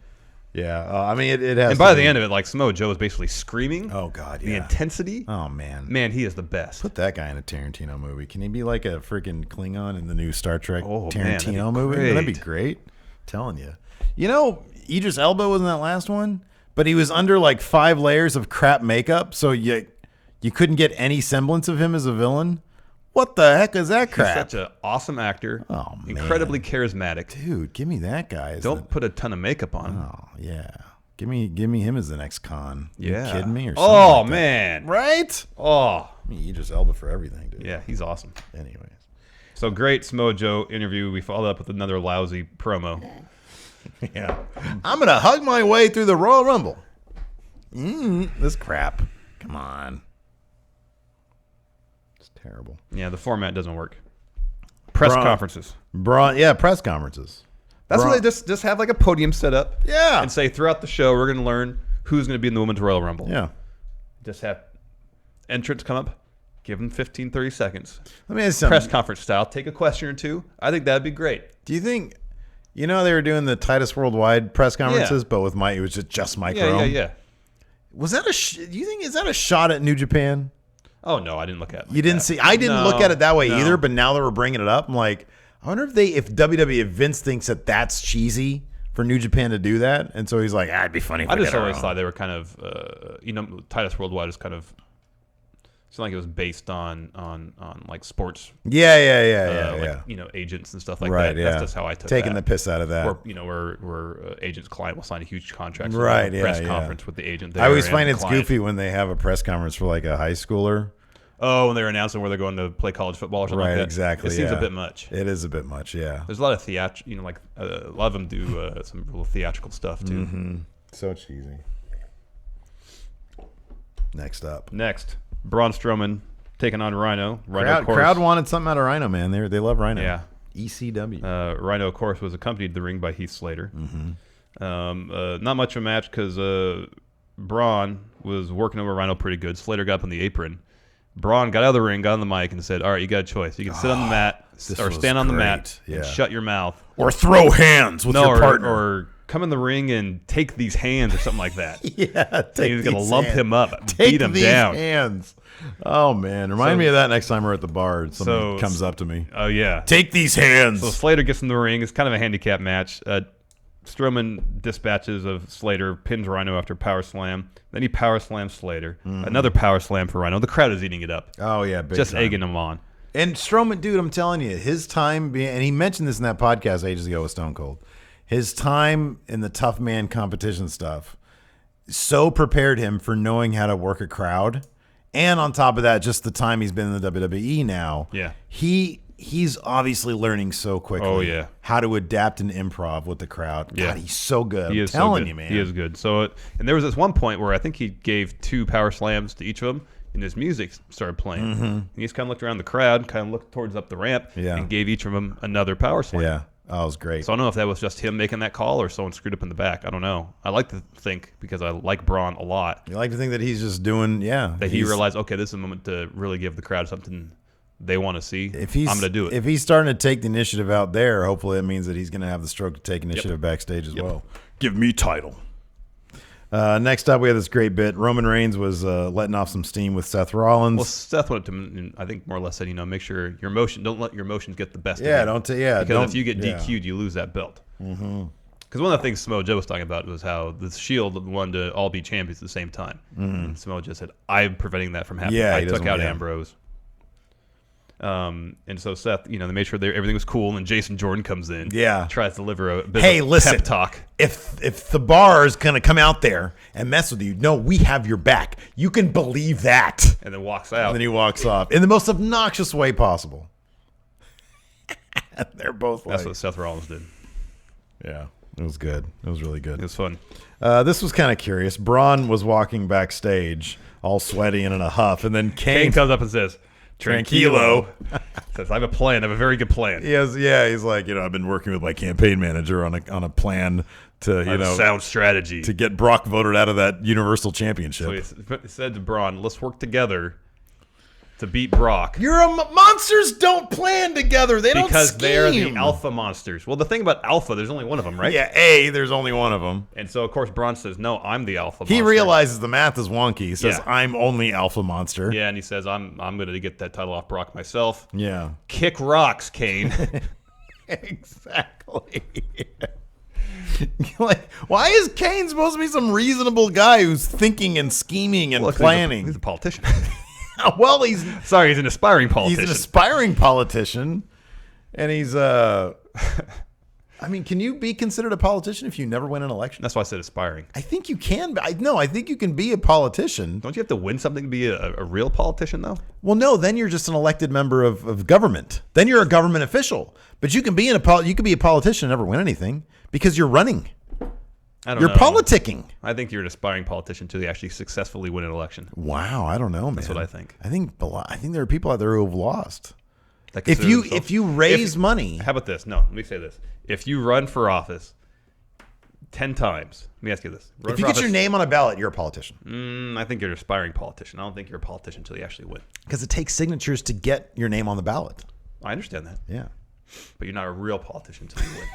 Speaker 3: Yeah, I mean, it has.
Speaker 4: And by the end of it, like Samoa Joe was basically screaming.
Speaker 3: Oh God,
Speaker 4: the intensity.
Speaker 3: Oh man,
Speaker 4: he is the best.
Speaker 3: Put that guy in a Tarantino movie. Can he be like a freaking Klingon in the new Star Trek Tarantino
Speaker 4: movie?
Speaker 3: That'd be great. I'm telling you. Idris Elba was in that last one, but he was under like 5 layers of crap makeup, so you couldn't get any semblance of him as a villain. What the heck is that crap?
Speaker 4: He's such an awesome actor.
Speaker 3: Oh, man.
Speaker 4: Incredibly charismatic.
Speaker 3: Dude, give me that guy.
Speaker 4: Don't put a ton of makeup on him.
Speaker 3: Oh, yeah. Give me him as the next Khan.
Speaker 4: Yeah.
Speaker 3: You kidding me? Or something
Speaker 4: oh,
Speaker 3: like
Speaker 4: man.
Speaker 3: Right?
Speaker 4: Oh.
Speaker 3: I mean, Idris Elba for everything, dude.
Speaker 4: Yeah, he's awesome.
Speaker 3: Anyways.
Speaker 4: So great Samoa Joe interview. We followed up with another lousy promo.
Speaker 3: Yeah. I'm going to hug my way through the Royal Rumble. This crap. Come on. Terrible.
Speaker 4: Yeah, the format doesn't work. Press conferences.
Speaker 3: Press conferences.
Speaker 4: That's where they just have like a podium set up.
Speaker 3: Yeah.
Speaker 4: And say throughout the show we're going to learn who's going to be in the Women's Royal Rumble.
Speaker 3: Yeah.
Speaker 4: Just have entrants come up, give them 15, 30 seconds.
Speaker 3: Let me ask you something.
Speaker 4: Press conference style. Take a question or two. I think that'd be great.
Speaker 3: Do you think, they were doing the Titus Worldwide press conferences, but with Mike, it was just Mike Rome?
Speaker 4: Yeah.
Speaker 3: Was that do you think, is that a shot at New Japan?
Speaker 4: Oh no, I didn't look at it.
Speaker 3: You didn't see? I didn't look at it that way either. But now that we're bringing it up, I'm like, I wonder if WWE Vince thinks that that's cheesy for New Japan to do that, and so he's like, it'd be funny. If
Speaker 4: I just always thought they were kind of, Titus Worldwide is kind of. It's like it was based on like sports.
Speaker 3: Yeah.
Speaker 4: Like, agents and stuff like
Speaker 3: right,
Speaker 4: that.
Speaker 3: Yeah.
Speaker 4: That's just how I took
Speaker 3: taking
Speaker 4: that.
Speaker 3: the piss out of that.
Speaker 4: Where agent's client will sign a huge contract. For
Speaker 3: right.
Speaker 4: Press conference with the agent.
Speaker 3: I always find it's goofy when they have a press conference for like a high schooler.
Speaker 4: Oh, when they're announcing where they're going to play college football or something like that.
Speaker 3: Right, exactly.
Speaker 4: It seems a bit much.
Speaker 3: It is a bit much, yeah.
Speaker 4: There's a lot of a lot of them do some real theatrical stuff too.
Speaker 3: Mm-hmm. So cheesy. Next,
Speaker 4: Braun Strowman taking on Rhino.
Speaker 3: Crowd wanted something out of Rhino, man. They love Rhino.
Speaker 4: Yeah.
Speaker 3: ECW.
Speaker 4: Rhino, of course, was accompanied to the ring by Heath Slater.
Speaker 3: Mm-hmm.
Speaker 4: Not much of a match because Braun was working over Rhino pretty good. Slater got up on the apron. Braun got out of the ring, got on the mic, and said, all right, you got a choice. You can sit on the mat or stand on the mat and shut your mouth.
Speaker 3: Or throw hands with your partner.
Speaker 4: Or come in the ring and take these hands or something like that.
Speaker 3: Yeah,
Speaker 4: he's going to lump him up,
Speaker 3: take
Speaker 4: beat him
Speaker 3: these
Speaker 4: down.
Speaker 3: Hands. Oh, man. Remind me of that next time we're at the bar and somebody comes up to me.
Speaker 4: Oh, yeah.
Speaker 3: Take these hands.
Speaker 4: So Slater gets in the ring. It's kind of a handicap match. Strowman dispatches of Slater, pins Rhino after power slam. Then he power slams Slater. Another power slam for Rhino. The crowd is eating it up.
Speaker 3: Oh, yeah. Big
Speaker 4: Just
Speaker 3: time.
Speaker 4: egging him on.
Speaker 3: And Strowman, dude, I'm telling you, his time being, and he mentioned this in that podcast ages ago with Stone Cold, his time in the tough man competition stuff so prepared him for knowing how to work a crowd. And on top of that, just the time he's been in the WWE now.
Speaker 4: Yeah.
Speaker 3: He's obviously learning so quickly.
Speaker 4: Oh, yeah.
Speaker 3: How to adapt and improv with the crowd.
Speaker 4: Yeah.
Speaker 3: God, he's so good.
Speaker 4: He
Speaker 3: I'm
Speaker 4: is
Speaker 3: telling
Speaker 4: so good.
Speaker 3: you, man.
Speaker 4: He is good. So, and there was this one point where I think he gave 2 power slams to each of them, and his music started playing. And he just kind of looked around the crowd, kind of looked towards up the ramp, and gave each of them another power slam.
Speaker 3: Yeah. Oh, it was great.
Speaker 4: So I don't know if that was just him making that call or someone screwed up in the back. I don't know. I like to think, because I like Braun a lot,
Speaker 3: You like to think that he's just doing,
Speaker 4: that he realized, okay, this is a moment to really give the crowd something they want to see.
Speaker 3: If he's,
Speaker 4: I'm going to do it.
Speaker 3: If he's starting to take the initiative out there, hopefully it means that he's going to have the stroke to take initiative backstage as well.
Speaker 4: Give me title.
Speaker 3: Next up, we have this great bit. Roman Reigns was letting off some steam with Seth Rollins.
Speaker 4: Well, Seth went to him, I think, more or less said, make sure your emotion, don't let your emotions get the best of
Speaker 3: Yeah,
Speaker 4: you. Because if you get DQ'd, you lose that belt. Because one of the things Samoa Joe was talking about was how the Shield wanted to all be champions at the same time. And Samoa Joe said, I'm preventing that from happening.
Speaker 3: Yeah,
Speaker 4: I
Speaker 3: he
Speaker 4: took
Speaker 3: doesn't-
Speaker 4: out
Speaker 3: yeah.
Speaker 4: Ambrose. And so Seth, they made sure everything was cool, and Jason Jordan comes in.
Speaker 3: Yeah.
Speaker 4: Tries to deliver a bit
Speaker 3: Hey,
Speaker 4: of a
Speaker 3: listen.
Speaker 4: pep talk.
Speaker 3: If the bar is going to come out there and mess with you, no, we have your back. You can believe that.
Speaker 4: And then walks out.
Speaker 3: And then he walks off in the most obnoxious way possible. They're both like,
Speaker 4: That's what Seth Rollins did.
Speaker 3: yeah, it was good. It was really
Speaker 4: It
Speaker 3: good.
Speaker 4: was fun.
Speaker 3: This was kind of curious. Braun was walking backstage, all sweaty and in a huff, and then
Speaker 4: Kane comes up and says, Tranquilo. Says, I have a plan. I have a very good plan.
Speaker 3: He's like, I've been working with my campaign manager on a plan to,
Speaker 4: I have a sound strategy.
Speaker 3: to get Brock voted out of that Universal Championship.
Speaker 4: So he said to Braun, let's work together to beat Brock.
Speaker 3: Monsters don't plan together. They don't
Speaker 4: Because
Speaker 3: scheme.
Speaker 4: they're the alpha monsters. Well, the thing about alpha, there's only one of them, right?
Speaker 3: Yeah, there's only one of them.
Speaker 4: And so, of course, Braun says, no, I'm the alpha
Speaker 3: He
Speaker 4: monster.
Speaker 3: realizes the math is wonky. He says,
Speaker 4: Yeah.
Speaker 3: I'm only alpha monster.
Speaker 4: Yeah, and he says, I'm going to get that title off Brock myself.
Speaker 3: Yeah.
Speaker 4: Kick rocks, Kane.
Speaker 3: Exactly. Like, why is Kane supposed to be some reasonable guy who's thinking and scheming and
Speaker 4: Look,
Speaker 3: planning?
Speaker 4: He's a politician.
Speaker 3: Well, he's
Speaker 4: Sorry, he's an aspiring politician.
Speaker 3: an aspiring politician, and he's I mean, can you be considered a politician if you never win an election?
Speaker 4: That's why I said aspiring.
Speaker 3: I think you can. I think you can be a politician.
Speaker 4: Don't you have to win something to be a real politician, though?
Speaker 3: Well, no, then you're just an elected member of government. Then you're a government official. But you can be you can be a politician and never win anything because you're running.
Speaker 4: I don't
Speaker 3: You're
Speaker 4: know.
Speaker 3: politicking.
Speaker 4: I think you're an aspiring politician until you actually successfully win an election.
Speaker 3: Wow, I don't know, man.
Speaker 4: That's what I think.
Speaker 3: I think there are people out there who have lost.
Speaker 4: That
Speaker 3: If
Speaker 4: consider
Speaker 3: you
Speaker 4: themselves-
Speaker 3: if you raise money,
Speaker 4: How about this? No, let me say this. If you run for office 10 times, let me ask you this. Run
Speaker 3: if you
Speaker 4: for
Speaker 3: get your
Speaker 4: office-
Speaker 3: name on a ballot, you're a politician.
Speaker 4: I think you're an aspiring politician. I don't think you're a politician until you actually win.
Speaker 3: Because it takes signatures to get your name on the ballot.
Speaker 4: I understand that.
Speaker 3: Yeah.
Speaker 4: But you're not a real politician until you win.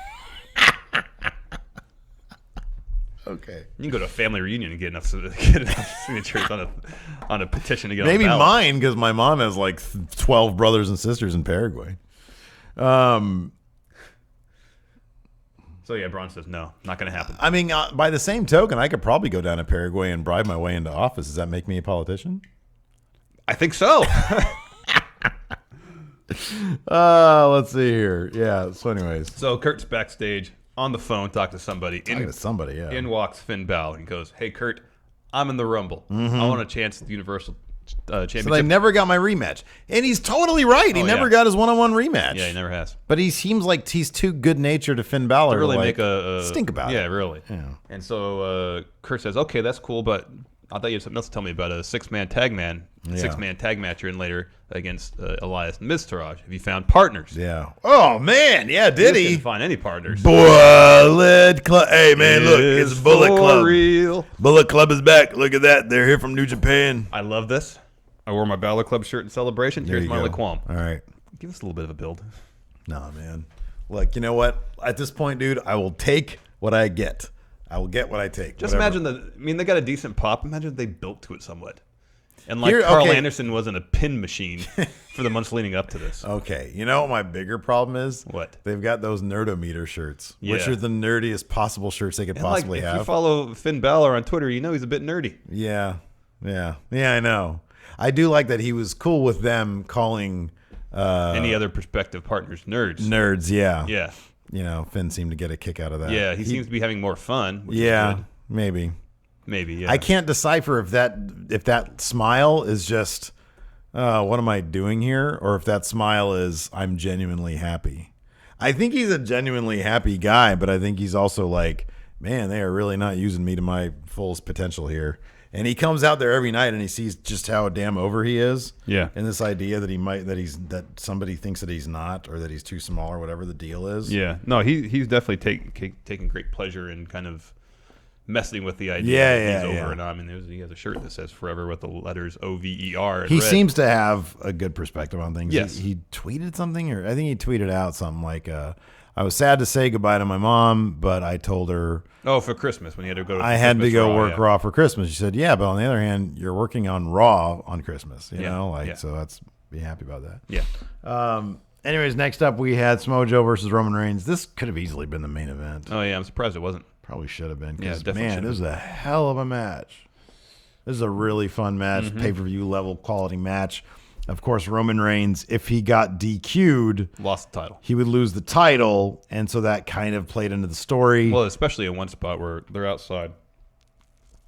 Speaker 3: Okay.
Speaker 4: You can go to a family reunion and get enough signatures on a petition to get
Speaker 3: Maybe
Speaker 4: on the ballot.
Speaker 3: mine, because my mom has like 12 brothers and sisters in Paraguay.
Speaker 4: So yeah, Braun says no, not going to happen.
Speaker 3: I mean, by the same token, I could probably go down to Paraguay and bribe my way into office. Does that make me a politician?
Speaker 4: I think so.
Speaker 3: Let's see here. Yeah. So, anyways,
Speaker 4: So Kurt's backstage on the phone, talking to somebody.
Speaker 3: talking to somebody. Yeah.
Speaker 4: In walks Finn Balor and goes, "Hey Kurt, I'm in the Rumble. I want a chance at the Universal Championship."
Speaker 3: So they never got my rematch, and he's totally right. He
Speaker 4: Oh,
Speaker 3: never
Speaker 4: yeah.
Speaker 3: got his one-on-one rematch.
Speaker 4: Yeah, he never has.
Speaker 3: But he seems like he's too good-natured to Finn Balor
Speaker 4: To really
Speaker 3: like,
Speaker 4: make a
Speaker 3: stink about it.
Speaker 4: Yeah, really.
Speaker 3: Yeah.
Speaker 4: And so Kurt says, "Okay, that's cool, but I thought you had something else to tell me about a six-man tag match you're in later against Elias and Miztourage. Have you found partners?"
Speaker 3: Yeah. Oh man, yeah. Did
Speaker 4: He
Speaker 3: he?
Speaker 4: didn't find any partners.
Speaker 3: Bullet Club. Hey man, look, it's Bullet
Speaker 4: for
Speaker 3: Club.
Speaker 4: real.
Speaker 3: Bullet Club is back. Look at that. They're here from New Japan.
Speaker 4: I love this. I wore my Balor Club shirt in celebration.
Speaker 3: There
Speaker 4: Here's
Speaker 3: you
Speaker 4: my
Speaker 3: go.
Speaker 4: only qualm.
Speaker 3: All right.
Speaker 4: Give us a little bit of a build.
Speaker 3: Nah, man. Look, you know what? At this point, dude, I will take what I get. I will get what I take.
Speaker 4: Just
Speaker 3: whatever.
Speaker 4: imagine they got a decent pop. Imagine if they built to it somewhat. And like Carl Anderson wasn't a pin machine for the months leading up to this.
Speaker 3: Okay, you know what my bigger problem is?
Speaker 4: What?
Speaker 3: They've got those Nerdometer shirts,
Speaker 4: Yeah.
Speaker 3: which are the nerdiest possible shirts they could possibly
Speaker 4: if
Speaker 3: have.
Speaker 4: you follow Finn Balor on Twitter, you know he's a bit nerdy.
Speaker 3: Yeah, I know. I do like that he was cool with them calling
Speaker 4: Any other prospective partners nerds.
Speaker 3: Yeah.
Speaker 4: Yeah.
Speaker 3: You know, Finn seemed to get a kick out of that.
Speaker 4: Yeah, he seems to be having more fun. Which is good.
Speaker 3: Maybe.
Speaker 4: Maybe, yeah.
Speaker 3: I can't decipher if that smile is just what am I doing here, or if that smile is I'm genuinely happy. I think he's a genuinely happy guy, but I think he's also like, man, they are really not using me to my fullest potential here. And he comes out there every night and he sees just how damn over he is.
Speaker 4: Yeah.
Speaker 3: And this idea that somebody thinks that he's not, or that he's too small, or whatever the deal is.
Speaker 4: Yeah. No, he's definitely taking great pleasure in kind of messing with the idea that he's over and on. I mean, he has a shirt that says "Forever" with the letters OVER.
Speaker 3: He seems to have a good perspective on things.
Speaker 4: Yes.
Speaker 3: He tweeted something, or I think he tweeted out something like, I was sad to say goodbye to my mom, but I told her...
Speaker 4: Oh, for Christmas, when he had to go to
Speaker 3: I had to go
Speaker 4: Raw,
Speaker 3: work Raw for Christmas. She said, yeah, but on the other hand, you're working on Raw on Christmas. You know, so that's... Be happy about that.
Speaker 4: Yeah.
Speaker 3: Anyways, next up we had Samoa Joe versus Roman Reigns. This could have easily been the main event.
Speaker 4: Oh, yeah, I'm surprised it wasn't.
Speaker 3: Probably should have been.
Speaker 4: Yeah, definitely
Speaker 3: man, this is a hell of a match. This is a really fun match, pay-per-view level quality match. Of course, Roman Reigns, if he got DQ'd,
Speaker 4: Lost the title.
Speaker 3: He would lose the title, and so that kind of played into the story.
Speaker 4: Well, especially in one spot where they're outside.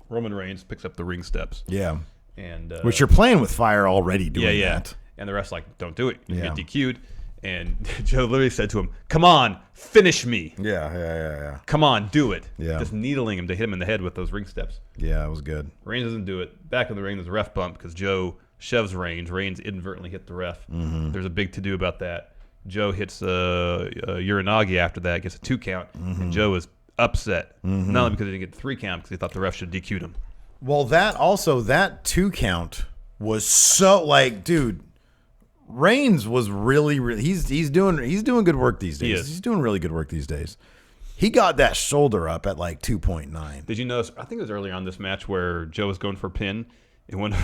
Speaker 4: Roman Reigns picks up the ring steps.
Speaker 3: Yeah.
Speaker 4: And
Speaker 3: which you're playing with fire already doing that.
Speaker 4: And the ref's like, don't do it. You get DQ'd. And Joe literally said to him, come on, finish me.
Speaker 3: Yeah.
Speaker 4: Come on, do it.
Speaker 3: Yeah.
Speaker 4: Just needling him to hit him in the head with those ring steps.
Speaker 3: Yeah, it was good.
Speaker 4: Reigns doesn't do it. Back in the ring, there's a ref bump because Joe shoves Reigns. Reigns inadvertently hit the ref. There's a big to-do about that. Joe hits Uranagi after that, gets a 2 count, and Joe is upset. Not only because he didn't get the 3 count, because he thought the ref should have DQ'd him.
Speaker 3: Well, that 2 count was so, like, dude, Reigns was really he's doing good work these days. He's doing really good work these days. He got that shoulder up at like 2.9.
Speaker 4: Did you notice? I think it was earlier on this match where Joe was going for a pin, and when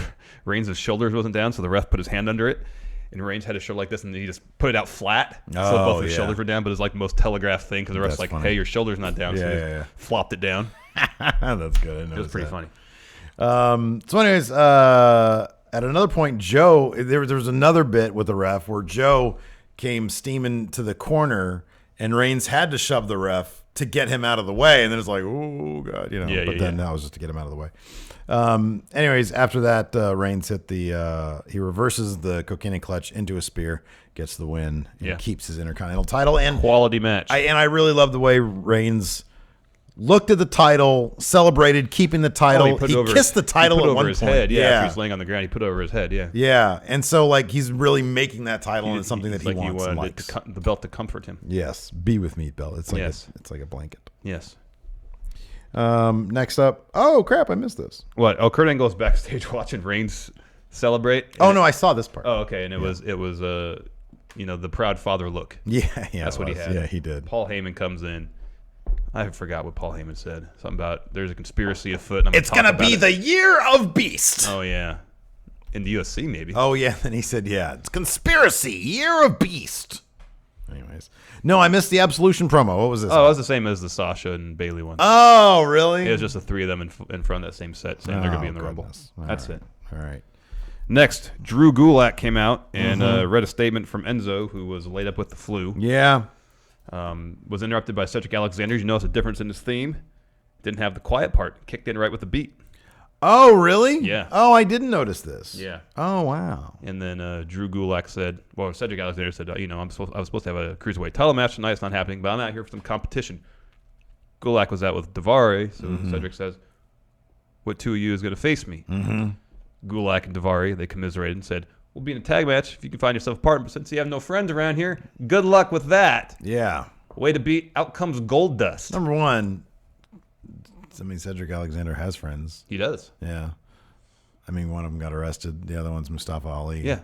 Speaker 4: Reigns' shoulders wasn't down, so the ref put his hand under it, and Reigns had his shoulder like this, and he just put it out flat, so both his shoulders were down. But it's like the most telegraphed thing because the ref's like, funny. Hey, your shoulder's not down, so he flopped it down.
Speaker 3: That's good.
Speaker 4: It was pretty funny.
Speaker 3: So anyways, at another point, Joe, there was another bit with the ref where Joe came steaming to the corner, and Reigns had to shove the ref to get him out of the way, and then it's like, oh god, you know. But then that was just to get him out of the way. Anyways, after that, Reigns hit he reverses the cocaine clutch into a spear, gets the win, and keeps his Intercontinental title. And
Speaker 4: quality match.
Speaker 3: I really love the way Reigns looked at the title, celebrated keeping the title. He kissed the title at one point.
Speaker 4: His head. Yeah, he's laying on the ground. He put it over his head.
Speaker 3: Yeah. And so, like, he's really making that title into something that he wants and likes.
Speaker 4: The belt to comfort him.
Speaker 3: Yes, be with me, belt. It's like it's like a blanket.
Speaker 4: Yes.
Speaker 3: Next up, oh crap, I missed this.
Speaker 4: What? Oh, Kurt Angle's backstage watching Reigns celebrate.
Speaker 3: Oh no, I saw this part.
Speaker 4: Oh, okay, and it was the proud father look.
Speaker 3: Yeah,
Speaker 4: that's what he had.
Speaker 3: Yeah, he did.
Speaker 4: Paul Heyman comes in. I forgot what Paul Heyman said. Something about there's a conspiracy afoot. And
Speaker 3: it's gonna be the year of Beast.
Speaker 4: Oh yeah, in the UFC maybe.
Speaker 3: Oh yeah, and he said it's conspiracy year of Beast. Anyways, no, I missed the Absolution promo. What was this?
Speaker 4: Oh, it was the same as the Sasha and Bayley one.
Speaker 3: Oh really?
Speaker 4: It was just the 3 of them in front of that same set, saying they're gonna be in the Rumble. That's it.
Speaker 3: All right.
Speaker 4: Next, Drew Gulak came out and read a statement from Enzo, who was laid up with the flu.
Speaker 3: Yeah.
Speaker 4: Was interrupted by Cedric Alexander. You notice a difference in his theme. Didn't have the quiet part. Kicked in right with the beat.
Speaker 3: Oh, really?
Speaker 4: Yeah.
Speaker 3: Oh, I didn't notice this.
Speaker 4: Yeah.
Speaker 3: Oh, wow.
Speaker 4: And then Drew Gulak said, well, Cedric Alexander said, I was supposed to have a Cruiserweight title match tonight. It's not happening, but I'm out here for some competition. Gulak was out with Daivari, so Cedric says, what 2 of you is going to face me? Gulak and Daivari, they commiserated and said, we'll be in a tag match if you can find yourself a partner. But since you have no friends around here, good luck with that.
Speaker 3: Yeah.
Speaker 4: Way to beat. Out comes Gold Dust.
Speaker 3: Number one, Cedric Alexander has friends.
Speaker 4: He does.
Speaker 3: Yeah. I mean, one of them got arrested. The other one's Mustafa Ali.
Speaker 4: Yeah.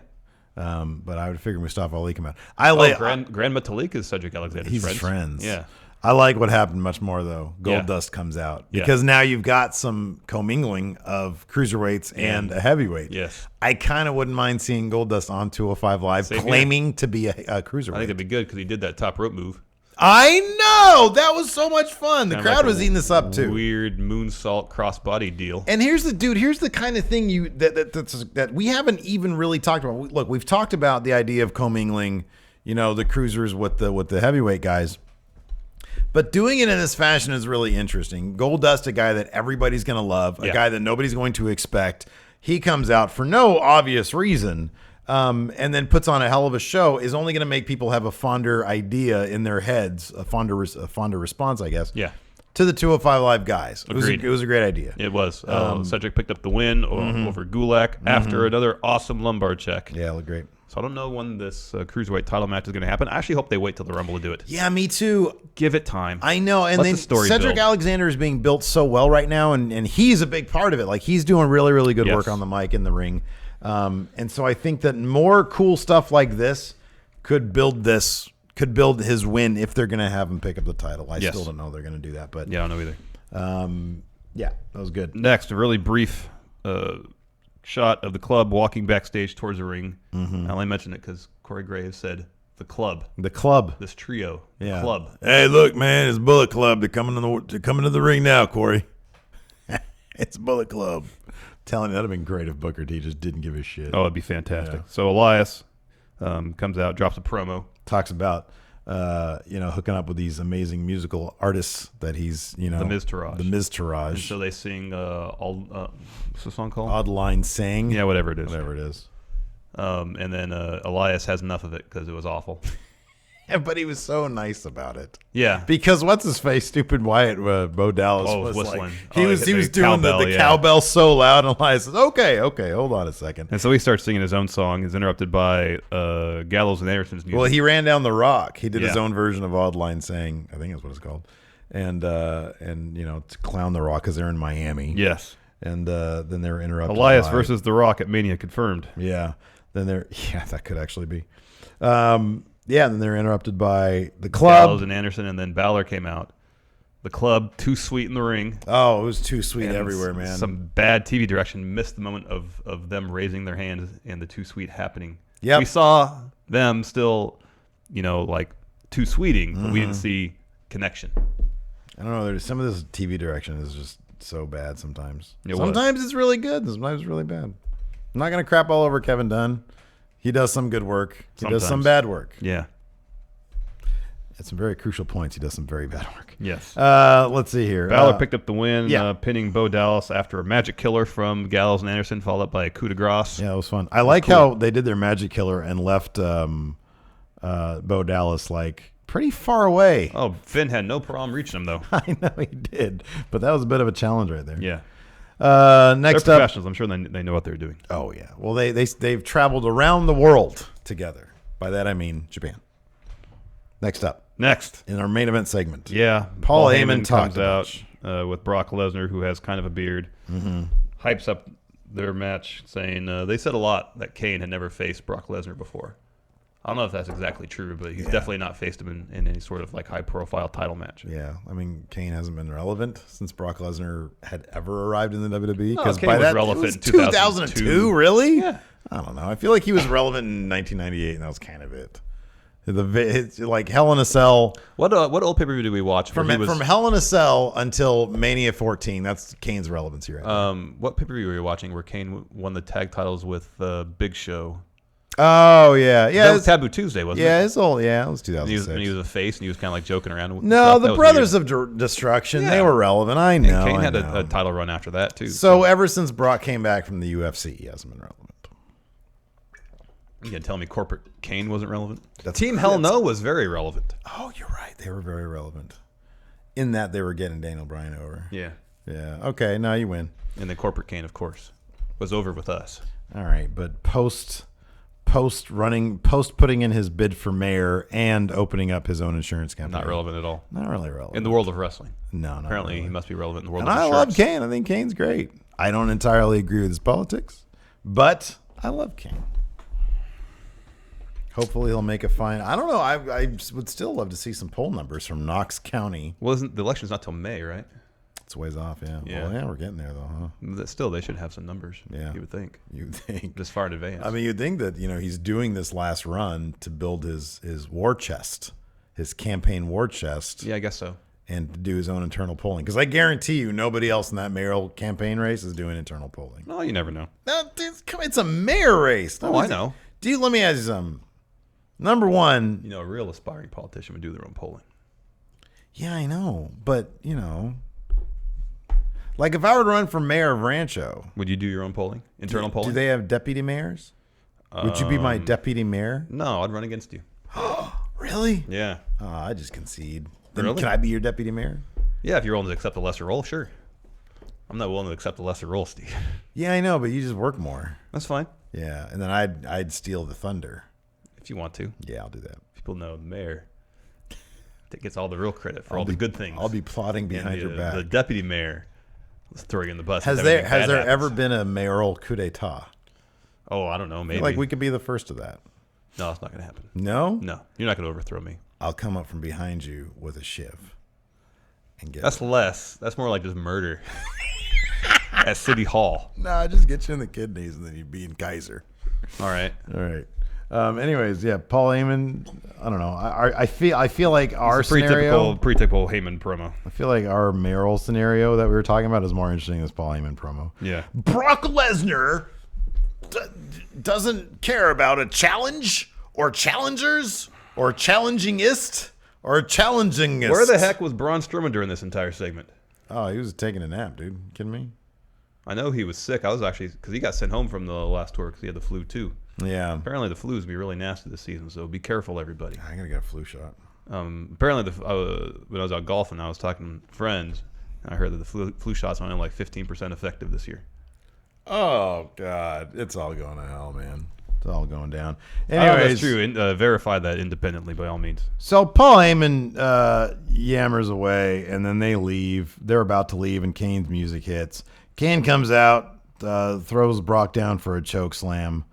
Speaker 3: But I would figure Mustafa Ali come out.
Speaker 4: Grand Metalik is Cedric Alexander's
Speaker 3: he's
Speaker 4: friends.
Speaker 3: friends.
Speaker 4: Yeah.
Speaker 3: I like what happened much more, though.
Speaker 4: Yeah.
Speaker 3: Goldust comes out. Because now you've got some commingling of cruiserweights and a heavyweight.
Speaker 4: Yes.
Speaker 3: I kind of wouldn't mind seeing Goldust on 205 Live
Speaker 4: Same
Speaker 3: claiming to be a cruiserweight.
Speaker 4: I think it'd be good because he did that top rope move.
Speaker 3: I know! That was so much fun. The
Speaker 4: Kinda
Speaker 3: crowd
Speaker 4: like
Speaker 3: was
Speaker 4: a
Speaker 3: eating this up, too.
Speaker 4: Weird moonsault crossbody deal.
Speaker 3: And here's the kind of thing that we haven't even really talked about. Look, we've talked about the idea of commingling, the cruisers with the heavyweight guys. But doing it in this fashion is really interesting. Goldust, a guy that everybody's going to love, a guy that nobody's going to expect. He comes out for no obvious reason, and then puts on a hell of a show, is only going to make people have a fonder idea in their heads, a fonder response, I guess.
Speaker 4: Yeah.
Speaker 3: To the 205 Live guys. It was a great idea.
Speaker 4: It was. Cedric picked up the win over Gulak after another awesome lumbar check.
Speaker 3: Yeah, it looked great.
Speaker 4: So I don't know when this Cruiserweight title match is going to happen. I actually hope they wait till the Rumble to do it.
Speaker 3: Yeah, me too.
Speaker 4: Give it time.
Speaker 3: I know. And
Speaker 4: Let
Speaker 3: then
Speaker 4: the story
Speaker 3: Cedric
Speaker 4: build.
Speaker 3: Alexander is being built so well right now, and he's a big part of it. Like, he's doing really, really good
Speaker 4: Yes.
Speaker 3: work on the mic in the ring. And so I think that more cool stuff like this could build his win if they're going to have him pick up the title. I still don't know they're going to do that. But
Speaker 4: Yeah, I don't know either.
Speaker 3: yeah, that was good.
Speaker 4: Next, a really brief shot of the club walking backstage towards the ring. I only mentioned it because Corey Graves said the club.
Speaker 3: The club.
Speaker 4: This trio.
Speaker 3: Yeah.
Speaker 4: The club.
Speaker 3: Hey, look, man, it's Bullet Club. They're coming to the ring now, Corey. It's Bullet Club. Telling you, that'd have been great if Booker T just didn't give a shit.
Speaker 4: Oh, it'd be fantastic. So Elias comes out, drops a promo.
Speaker 3: Talks about hooking up with these amazing musical artists that he's
Speaker 4: The Miz Taraj.
Speaker 3: The Miz Taraj.
Speaker 4: And so they sing what's the song called?
Speaker 3: Odd Line Sang.
Speaker 4: Yeah, whatever it is.
Speaker 3: Whatever it is.
Speaker 4: And then Elias has enough of it because it was awful.
Speaker 3: Yeah, but he was so nice about it.
Speaker 4: Yeah.
Speaker 3: Because what's his face, stupid Wyatt, Bo Dallas
Speaker 4: Oh,
Speaker 3: was
Speaker 4: whistling.
Speaker 3: like,
Speaker 4: Oh,
Speaker 3: he was
Speaker 4: the
Speaker 3: doing
Speaker 4: cowbell,
Speaker 3: the
Speaker 4: yeah.
Speaker 3: cowbell so loud, and Elias says, okay, hold on a second.
Speaker 4: And so he starts singing his own song. He's interrupted by Gallows and Anderson's music.
Speaker 3: Well, he ran down the rock. He did his
Speaker 4: Yeah.
Speaker 3: own version of Odd Line Saying, I think that's what it's called. And to clown the rock because they're in Miami.
Speaker 4: Yes.
Speaker 3: And then they were interrupted.
Speaker 4: Elias
Speaker 3: by,
Speaker 4: versus The Rock at Mania confirmed.
Speaker 3: Yeah. Then that could actually be. Then they're interrupted by the club.
Speaker 4: Gallows and Anderson, and then Balor came out. The club, too sweet in the ring.
Speaker 3: Oh, it was too sweet
Speaker 4: And
Speaker 3: everywhere, man.
Speaker 4: Some bad TV direction missed the moment of them raising their hands and the too sweet happening.
Speaker 3: Yep.
Speaker 4: We saw them still, like too sweeting, but we didn't see connection.
Speaker 3: I don't know. There's some of this TV direction is just so bad sometimes.
Speaker 4: It was.
Speaker 3: Sometimes it's really good. Sometimes it's really bad. I'm not going to crap all over Kevin Dunn. He does some good work. He does some
Speaker 4: Sometimes.
Speaker 3: bad work.
Speaker 4: Yeah.
Speaker 3: At some very crucial points, he does some very bad work.
Speaker 4: Yes.
Speaker 3: Let's see here.
Speaker 4: Balor picked up the win,
Speaker 3: yeah.
Speaker 4: pinning Bo Dallas after a magic killer from Gallows and Anderson, followed up by a coup de grace.
Speaker 3: Yeah, it was fun. I like how they did their magic killer and left Bo Dallas pretty far away.
Speaker 4: Oh, Finn had no problem reaching him, though.
Speaker 3: I know he did, but that was a bit of a challenge right there.
Speaker 4: Yeah.
Speaker 3: Next
Speaker 4: They're
Speaker 3: up.
Speaker 4: professionals. I'm sure they know what they're doing.
Speaker 3: Oh yeah. Well, they've traveled around the world together. By that I mean Japan. Next up.
Speaker 4: Next.
Speaker 3: In our main event segment.
Speaker 4: Yeah.
Speaker 3: Paul Heyman
Speaker 4: comes
Speaker 3: talked
Speaker 4: out with Brock Lesnar, who has kind of a beard. Hypes up their match, saying they said a lot that Kane had never faced Brock Lesnar before. I don't know if that's exactly true, but he's definitely not faced him in any sort of high-profile title match.
Speaker 3: Yeah, I mean, Kane hasn't been relevant since Brock Lesnar had ever arrived in the WWE.
Speaker 4: No,
Speaker 3: Because
Speaker 4: Kane
Speaker 3: by
Speaker 4: was
Speaker 3: that,
Speaker 4: relevant
Speaker 3: it was
Speaker 4: in
Speaker 3: 2002, really?
Speaker 4: Yeah.
Speaker 3: I don't know. I feel like he was relevant in 1998, and that was kind of it. It's like Hell in a Cell.
Speaker 4: What old pay-per-view did we watch?
Speaker 3: From Hell in a Cell until Mania 14, that's Kane's relevancy right now.
Speaker 4: What pay-per-view were you watching where Kane won the tag titles with Big Show?
Speaker 3: Oh, yeah.
Speaker 4: That was Taboo Tuesday, wasn't it?
Speaker 3: Yeah, it was 2006.
Speaker 4: And he was a face, and he was kind of like joking around. With
Speaker 3: No,
Speaker 4: stuff.
Speaker 3: the
Speaker 4: That was
Speaker 3: Brothers
Speaker 4: weird.
Speaker 3: of Destruction,
Speaker 4: Yeah.
Speaker 3: they were relevant. I know.
Speaker 4: And Kane had
Speaker 3: I know.
Speaker 4: a title run after that, too.
Speaker 3: So ever since Brock came back from the UFC, he hasn't been relevant.
Speaker 4: You can tell me corporate Kane wasn't relevant?
Speaker 3: That's-
Speaker 4: Team Hell No was very relevant.
Speaker 3: Oh, you're right. They were very relevant. In that they were getting Daniel Bryan over.
Speaker 4: Yeah.
Speaker 3: Yeah. Okay, now you win.
Speaker 4: And the corporate Kane, of course, was over with us.
Speaker 3: All right, but post putting in his bid for mayor and opening up his own insurance company.
Speaker 4: Not relevant at all.
Speaker 3: Not really relevant.
Speaker 4: In the world of wrestling.
Speaker 3: No, not
Speaker 4: Apparently,
Speaker 3: really.
Speaker 4: he must be relevant in the world
Speaker 3: And
Speaker 4: of
Speaker 3: I
Speaker 4: the
Speaker 3: love
Speaker 4: shirts.
Speaker 3: Kane. I think Kane's great. I don't entirely agree with his politics, but I love Kane. Hopefully he'll make a fine. I don't know. I would still love to see some poll numbers from Knox County.
Speaker 4: Well, the election's not till May, right?
Speaker 3: It's a ways off, yeah.
Speaker 4: Yeah.
Speaker 3: Well, yeah, we're getting there, though, huh?
Speaker 4: Still, they should have some numbers.
Speaker 3: Yeah.
Speaker 4: You would think.
Speaker 3: You'd think.
Speaker 4: This far in advance.
Speaker 3: I mean, you'd think that, he's doing this last run to build his war chest, his campaign war chest.
Speaker 4: Yeah, I guess so.
Speaker 3: And to do his own internal polling. Because I guarantee you nobody else in that mayoral campaign race is doing internal polling.
Speaker 4: No, you never know.
Speaker 3: No, it's a mayor race.
Speaker 4: Oh, I know.
Speaker 3: Let me ask you something. Number one.
Speaker 4: A real aspiring politician would do their own polling.
Speaker 3: Yeah, I know. But, like if I were to run for mayor of Rancho.
Speaker 4: Would you do your own polling? Internal polling?
Speaker 3: Do they have deputy mayors? Would you be my deputy mayor?
Speaker 4: No, I'd run against you.
Speaker 3: Really?
Speaker 4: Yeah.
Speaker 3: Oh, I just concede. Then
Speaker 4: Really?
Speaker 3: Can I be your deputy mayor?
Speaker 4: Yeah, if you're willing to accept a lesser role, sure. I'm not willing to accept a lesser role, Steve.
Speaker 3: Yeah, I know, but you just work more.
Speaker 4: That's fine.
Speaker 3: Yeah, and then I'd steal the thunder.
Speaker 4: If you want to.
Speaker 3: Yeah, I'll do that.
Speaker 4: People know the mayor gets all the real credit for all the good things.
Speaker 3: I'll be plotting behind your back.
Speaker 4: The deputy mayor, let's throw you in the bus.
Speaker 3: Has there ever been a mayoral coup d'etat?
Speaker 4: Oh, I don't know. Maybe.
Speaker 3: I feel like we could be the first of that.
Speaker 4: No, it's not going to happen.
Speaker 3: No?
Speaker 4: No, you're not going to overthrow me.
Speaker 3: I'll come up from behind you with a shiv. And get
Speaker 4: That's less. That's more like just murder at City Hall.
Speaker 3: Nah, just get you in the kidneys and then you'd be in Kaiser.
Speaker 4: All right.
Speaker 3: All right. Anyways, yeah, Paul Heyman. I don't know. I feel like our scenario,
Speaker 4: pretty typical Heyman promo.
Speaker 3: I feel like our mayoral scenario that we were talking about is more interesting than this Paul Heyman promo.
Speaker 4: Yeah.
Speaker 3: Brock Lesnar doesn't care about a challenge or challengers or challengingist or challengingist.
Speaker 4: Where the heck was Braun Strowman during this entire segment?
Speaker 3: Oh, he was taking a nap, dude. You kidding me?
Speaker 4: I know he was sick. I was actually, because he got sent home from the last tour because he had the flu too.
Speaker 3: Yeah.
Speaker 4: Apparently the flu is going to be really nasty this season, so be careful, everybody.
Speaker 3: I gotta get a flu shot.
Speaker 4: Apparently, when I was out golfing, I was talking to friends, and I heard that the flu shots are only like 15% effective this year.
Speaker 3: Oh, God. It's all going to hell, man. It's all going down.
Speaker 4: Anyways, that's true. Verify that independently by all means.
Speaker 3: So Paul Heyman yammers away, and then they leave. They're about to leave, and Kane's music hits. Kane comes out, throws Brock down for a choke slam,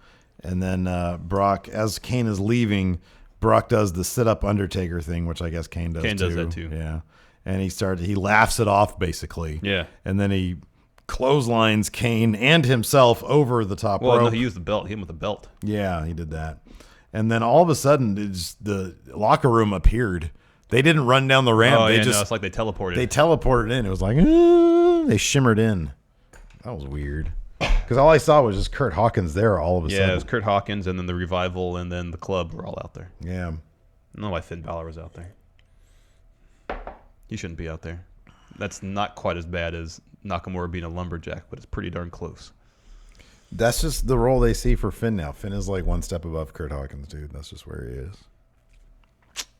Speaker 3: and then Brock, as Kane is leaving, Brock does the sit-up Undertaker thing, which I guess Kane does too.
Speaker 4: Kane does that too.
Speaker 3: Yeah. And he laughs it off, basically.
Speaker 4: Yeah.
Speaker 3: And then he clotheslines Kane and himself over the top rope.
Speaker 4: No, he used the belt. He hit him with the belt.
Speaker 3: Yeah, he did that. And then all of a sudden, the locker room appeared. They didn't run down the ramp.
Speaker 4: Oh,
Speaker 3: they
Speaker 4: no, it's like they teleported.
Speaker 3: They teleported in. It was like, they shimmered in. That was weird. Because all I saw was just Kurt Hawkins there all of a sudden.
Speaker 4: Yeah, it was Kurt Hawkins, and then the Revival, and then the Club were all out there.
Speaker 3: Yeah.
Speaker 4: I don't know why Finn Balor was out there. He shouldn't be out there. That's not quite as bad as Nakamura being a lumberjack, but it's pretty darn close.
Speaker 3: That's just the role they see for Finn now. Finn is like one step above Kurt Hawkins, dude. That's just where he is.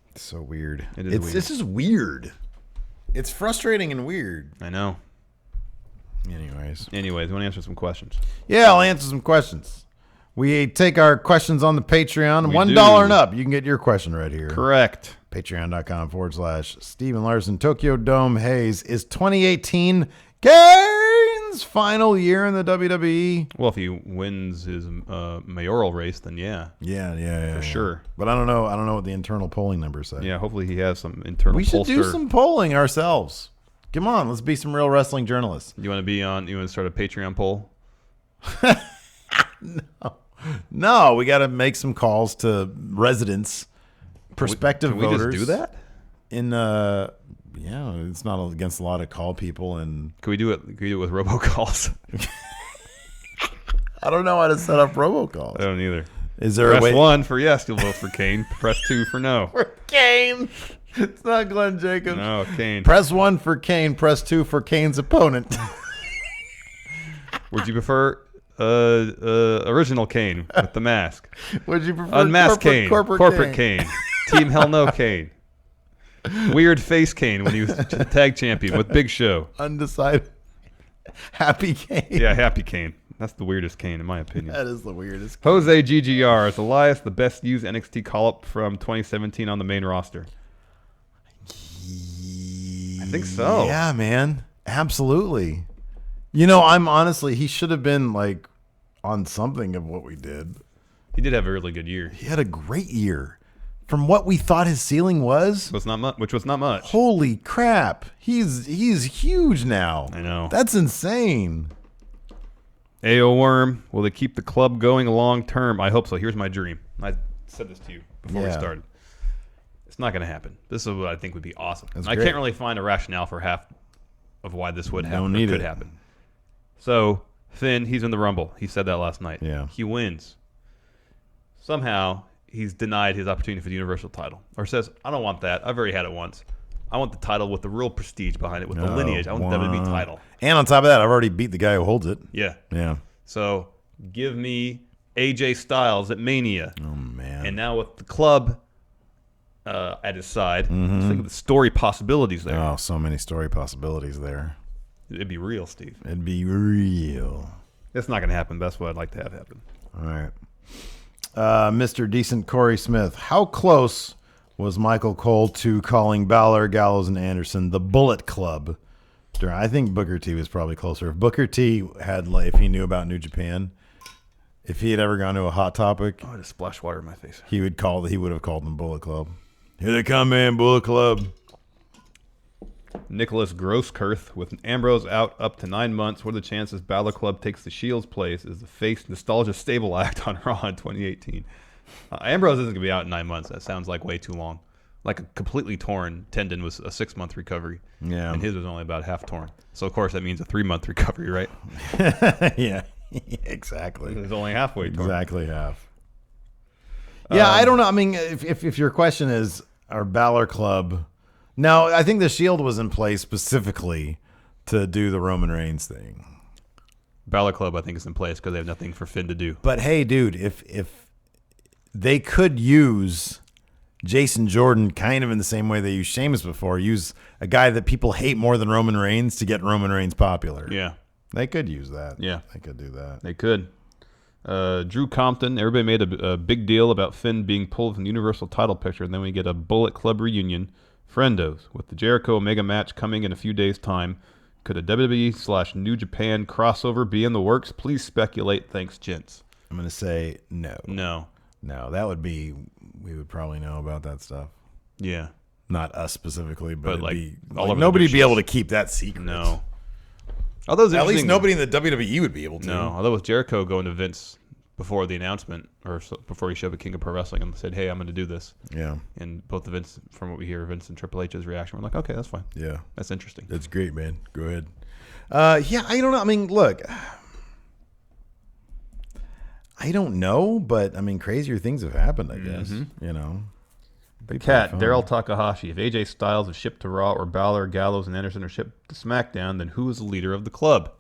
Speaker 3: It's so weird. It's just weird. It's frustrating and weird.
Speaker 4: I know.
Speaker 3: Anyways,
Speaker 4: you want to answer some questions?
Speaker 3: Yeah, I'll answer some questions. We take our questions on the Patreon. $1 and up. You can get your question right here.
Speaker 4: Correct.
Speaker 3: Patreon.com/Steven Larson. Tokyo Dome Hayes. Is 2018 Kane's final year in the WWE?
Speaker 4: Well, if he wins his mayoral race, then yeah.
Speaker 3: Yeah.
Speaker 4: For sure.
Speaker 3: But I don't know what the internal polling numbers say.
Speaker 4: Yeah, hopefully he has some internal
Speaker 3: We should do some polling ourselves. Come on, let's be some real wrestling journalists.
Speaker 4: You want to start a Patreon poll?
Speaker 3: No, we got to make some calls to residents, prospective
Speaker 4: voters.
Speaker 3: Can we
Speaker 4: just do that?
Speaker 3: It's not against a lot of call people. And
Speaker 4: can we do it? Can we do it with robocalls?
Speaker 3: I don't know how to set up robocalls.
Speaker 4: I don't either.
Speaker 3: Is there
Speaker 4: Press
Speaker 3: a way?
Speaker 4: 1 for yes, you'll vote for Kane. Press 2 for no.
Speaker 3: For Kane. It's not Glenn Jacobs.
Speaker 4: No, Kane.
Speaker 3: Press 1 for Kane. Press 2 for Kane's opponent.
Speaker 4: Would you prefer original Kane with the mask?
Speaker 3: Would you prefer
Speaker 4: unmasked Kane?
Speaker 3: Corporate
Speaker 4: Kane. Team Hell No Kane. Weird face Kane when he was tag champion with Big Show.
Speaker 3: Undecided. Happy Kane.
Speaker 4: Yeah, Happy Kane. That's the weirdest Kane, in my opinion.
Speaker 3: That is the weirdest Kane.
Speaker 4: Jose GGR. Is Elias the best used NXT call-up from 2017 on the main roster? I think so.
Speaker 3: Yeah, man. Absolutely. I'm honestly, he should have been like on something of what we did.
Speaker 4: He did have a really good year.
Speaker 3: He had a great year. From what we thought his ceiling was,
Speaker 4: Which was not much.
Speaker 3: Holy crap. He's huge now.
Speaker 4: I know.
Speaker 3: That's insane.
Speaker 4: AO Worm, will they keep the club going long term? I hope so. Here's my dream. I said this to you before we started. It's not going to happen. This is what I think would be awesome. I can't really find a rationale for half of why this would happen. Could happen. So Finn, he's in the Rumble. He said that last night.
Speaker 3: Yeah.
Speaker 4: He wins. Somehow he's denied his opportunity for the Universal title, or says, "I don't want that. I've already had it once. I want the title with the real prestige behind it, with the lineage. I want the WWE title."
Speaker 3: And on top of that, I've already beat the guy who holds it.
Speaker 4: Yeah.
Speaker 3: Yeah.
Speaker 4: So give me AJ Styles at Mania.
Speaker 3: Oh, man.
Speaker 4: And now with the club at his side, just think of the story possibilities there.
Speaker 3: Oh, so many story possibilities there.
Speaker 4: It'd be real, Steve.
Speaker 3: It'd be real.
Speaker 4: It's not going to happen. That's what I'd like to have happen.
Speaker 3: All right. Mr. Decent Corey Smith, how close was Michael Cole to calling Balor, Gallows, and Anderson the Bullet Club? I think Booker T was probably closer. If Booker T had, if he knew about New Japan, if he had ever gone to a Hot Topic,
Speaker 4: I just splash water in my face.
Speaker 3: He would have called them Bullet Club. Here they come, man, Bullet Club.
Speaker 4: Nicholas Grosskirth, with Ambrose out up to 9 months, what are the chances Balor Club takes the Shield's place as the face nostalgia stable act on Raw in 2018? Ambrose isn't going to be out in 9 months. That sounds like way too long. Like a completely torn tendon was a 6-month recovery.
Speaker 3: Yeah.
Speaker 4: And his was only about half torn. So, of course, that means a 3-month recovery, right?
Speaker 3: Yeah, exactly.
Speaker 4: It's only halfway torn.
Speaker 3: Exactly half. Yeah, I don't know. I mean, if your question is, our Balor Club... No, I think the Shield was in place specifically to do the Roman Reigns thing.
Speaker 4: Balor Club, I think, is in place because they have nothing for Finn to do.
Speaker 3: But hey, dude, if they could use Jason Jordan kind of in the same way they used Sheamus before, use a guy that people hate more than Roman Reigns to get Roman Reigns popular.
Speaker 4: Yeah.
Speaker 3: They could use that.
Speaker 4: Yeah.
Speaker 3: They could do that.
Speaker 4: They could. Drew Compton, everybody made a big deal about Finn being pulled from the Universal title picture, and then we get a Bullet Club reunion. Friendos, with the Jericho Omega match coming in a few days' time, could a WWE/New Japan crossover be in the works? Please speculate. Thanks, gents.
Speaker 3: I'm going to say no.
Speaker 4: No.
Speaker 3: No, that would be, we would probably know about that stuff.
Speaker 4: Yeah.
Speaker 3: Not us specifically, but
Speaker 4: like
Speaker 3: be,
Speaker 4: all over
Speaker 3: nobody'd be able to keep that secret.
Speaker 4: No. Although
Speaker 3: at least nobody in the WWE would be able to.
Speaker 4: No, although with Jericho going to Vince before the announcement, or before he showed up at King of Pro Wrestling and said, "Hey, I'm going to do this."
Speaker 3: Yeah.
Speaker 4: And both the Vince, from what we hear, Vince and Triple H's reaction, we're like, okay, that's fine.
Speaker 3: Yeah.
Speaker 4: That's interesting.
Speaker 3: That's great, man. Go ahead. Yeah, I don't know. I mean, look, I don't know, but I mean, crazier things have happened, I guess. You know.
Speaker 4: The Cat, Daryl Takahashi. If AJ Styles is shipped to Raw, or Balor, Gallows, and Anderson are shipped to SmackDown, then who is the leader of the club?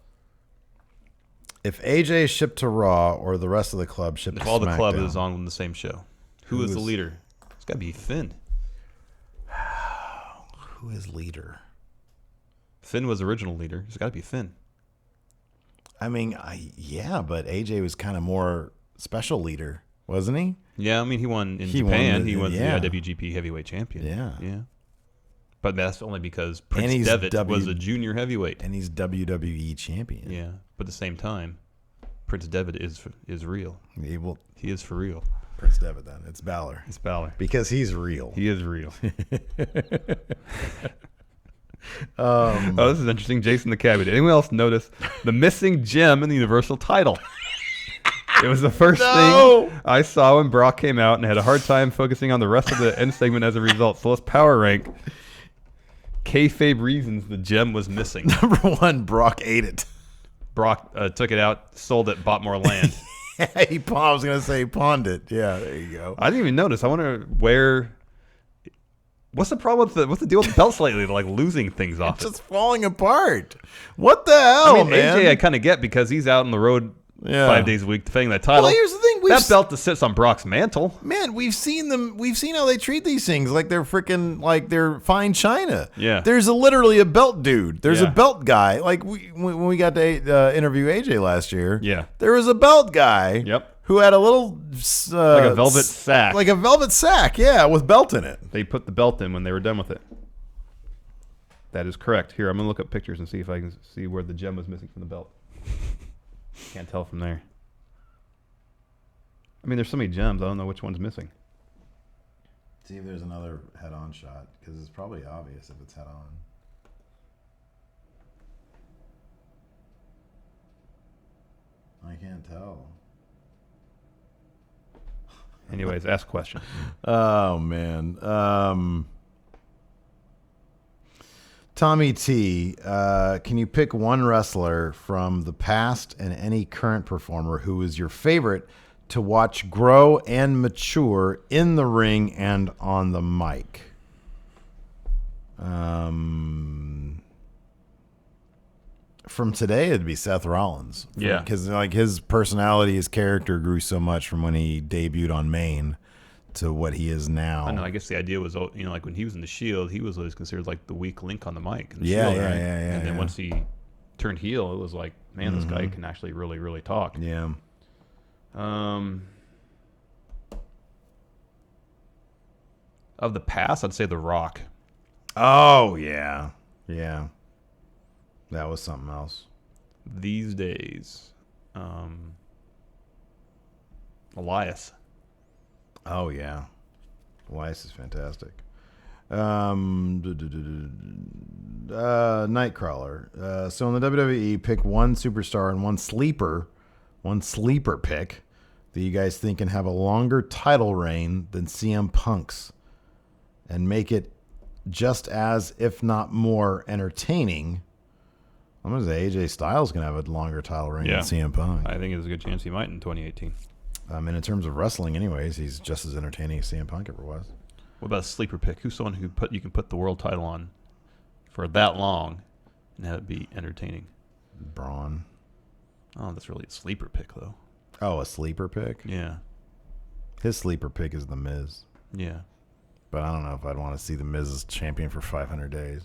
Speaker 3: If AJ is shipped to Raw, or the rest of the club shipped to SmackDown.
Speaker 4: If all the club is on the same show, who is the leader? It's got to be Finn.
Speaker 3: Who is leader?
Speaker 4: Finn was original leader. It's got to be Finn.
Speaker 3: I mean, yeah, but AJ was kind of more special leader, wasn't he?
Speaker 4: Yeah, I mean, he won in Japan. He was the IWGP Heavyweight Champion.
Speaker 3: Yeah.
Speaker 4: But that's only because Prince Devitt was a junior heavyweight.
Speaker 3: And he's WWE champion.
Speaker 4: Yeah, but at the same time, Prince Devitt is real. He is for real.
Speaker 3: Prince Devitt, then. It's Balor.
Speaker 4: It's Balor.
Speaker 3: Because he's real.
Speaker 4: He is real. This is interesting. Jason the Cabbie. Did anyone else notice the missing gem in the Universal title? It was the first thing I saw when Brock came out, and had a hard time focusing on the rest of the end segment as a result. So let's power rank. Kayfabe reasons the gem was missing.
Speaker 3: Number 1, Brock ate it.
Speaker 4: Brock took it out, sold it, bought more land.
Speaker 3: I was going to say he pawned it. Yeah, there you go.
Speaker 4: I didn't even notice. I wonder where... What's the problem with what's the deal with the belts lately? Like losing things off
Speaker 3: It's just falling apart. What the hell,
Speaker 4: I mean,
Speaker 3: man?
Speaker 4: AJ I kind of get because he's out on the road 5 days a week defending that title.
Speaker 3: Well, here's the thing.
Speaker 4: That belt that sits on Brock's mantle.
Speaker 3: Man, we've seen them. We've seen how they treat these things like they're freaking, like they're fine china.
Speaker 4: Yeah.
Speaker 3: There's literally a belt dude. There's a belt guy. Like when we got to interview AJ last year.
Speaker 4: Yeah.
Speaker 3: There was a belt guy.
Speaker 4: Yep.
Speaker 3: Who had a little
Speaker 4: like a velvet sack.
Speaker 3: Like a velvet sack, yeah, with belt in it.
Speaker 4: They put the belt in when they were done with it. That is correct. Here, I'm gonna look up pictures and see if I can see where the gem was missing from the belt. Can't tell from there. I mean, there's so many gems. I don't know which one's missing.
Speaker 3: See if there's another head-on shot, because it's probably obvious if it's head-on. I can't tell.
Speaker 4: Anyways, ask a question.
Speaker 3: Oh, man. Tommy T, can you pick one wrestler from the past and any current performer who is your favorite to watch grow and mature in the ring and on the mic? From today, it'd be Seth Rollins.
Speaker 4: Yeah.
Speaker 3: Because like his personality, his character grew so much from when he debuted on Maine to what he is now.
Speaker 4: I know. I guess the idea was, like when he was in the Shield, he was always considered like the weak link on the mic. In the
Speaker 3: Yeah,
Speaker 4: Shield,
Speaker 3: yeah,
Speaker 4: right?
Speaker 3: yeah,
Speaker 4: And then
Speaker 3: yeah.
Speaker 4: once he turned heel, it was like, man, this guy can actually really, really talk.
Speaker 3: Yeah.
Speaker 4: Of the past, I'd say The Rock.
Speaker 3: Oh, yeah. Yeah. That was something else.
Speaker 4: These days, Elias.
Speaker 3: Oh, yeah. Elias is fantastic. Nightcrawler. So in the WWE, pick one superstar and one sleeper pick that you guys think can have a longer title reign than CM Punk's and make it just as, if not more, entertaining. I'm going to say AJ Styles can have a longer title reign than CM Punk.
Speaker 4: I think there's a good chance he might in 2018.
Speaker 3: And in terms of wrestling anyways, he's just as entertaining as CM Punk ever was.
Speaker 4: What about a sleeper pick? Who's someone you can put the world title on for that long and have it be entertaining?
Speaker 3: Braun.
Speaker 4: Oh, that's really a sleeper pick, though.
Speaker 3: Oh, a sleeper pick?
Speaker 4: Yeah.
Speaker 3: His sleeper pick is The Miz.
Speaker 4: Yeah.
Speaker 3: But I don't know if I'd want to see The Miz as champion for 500 days.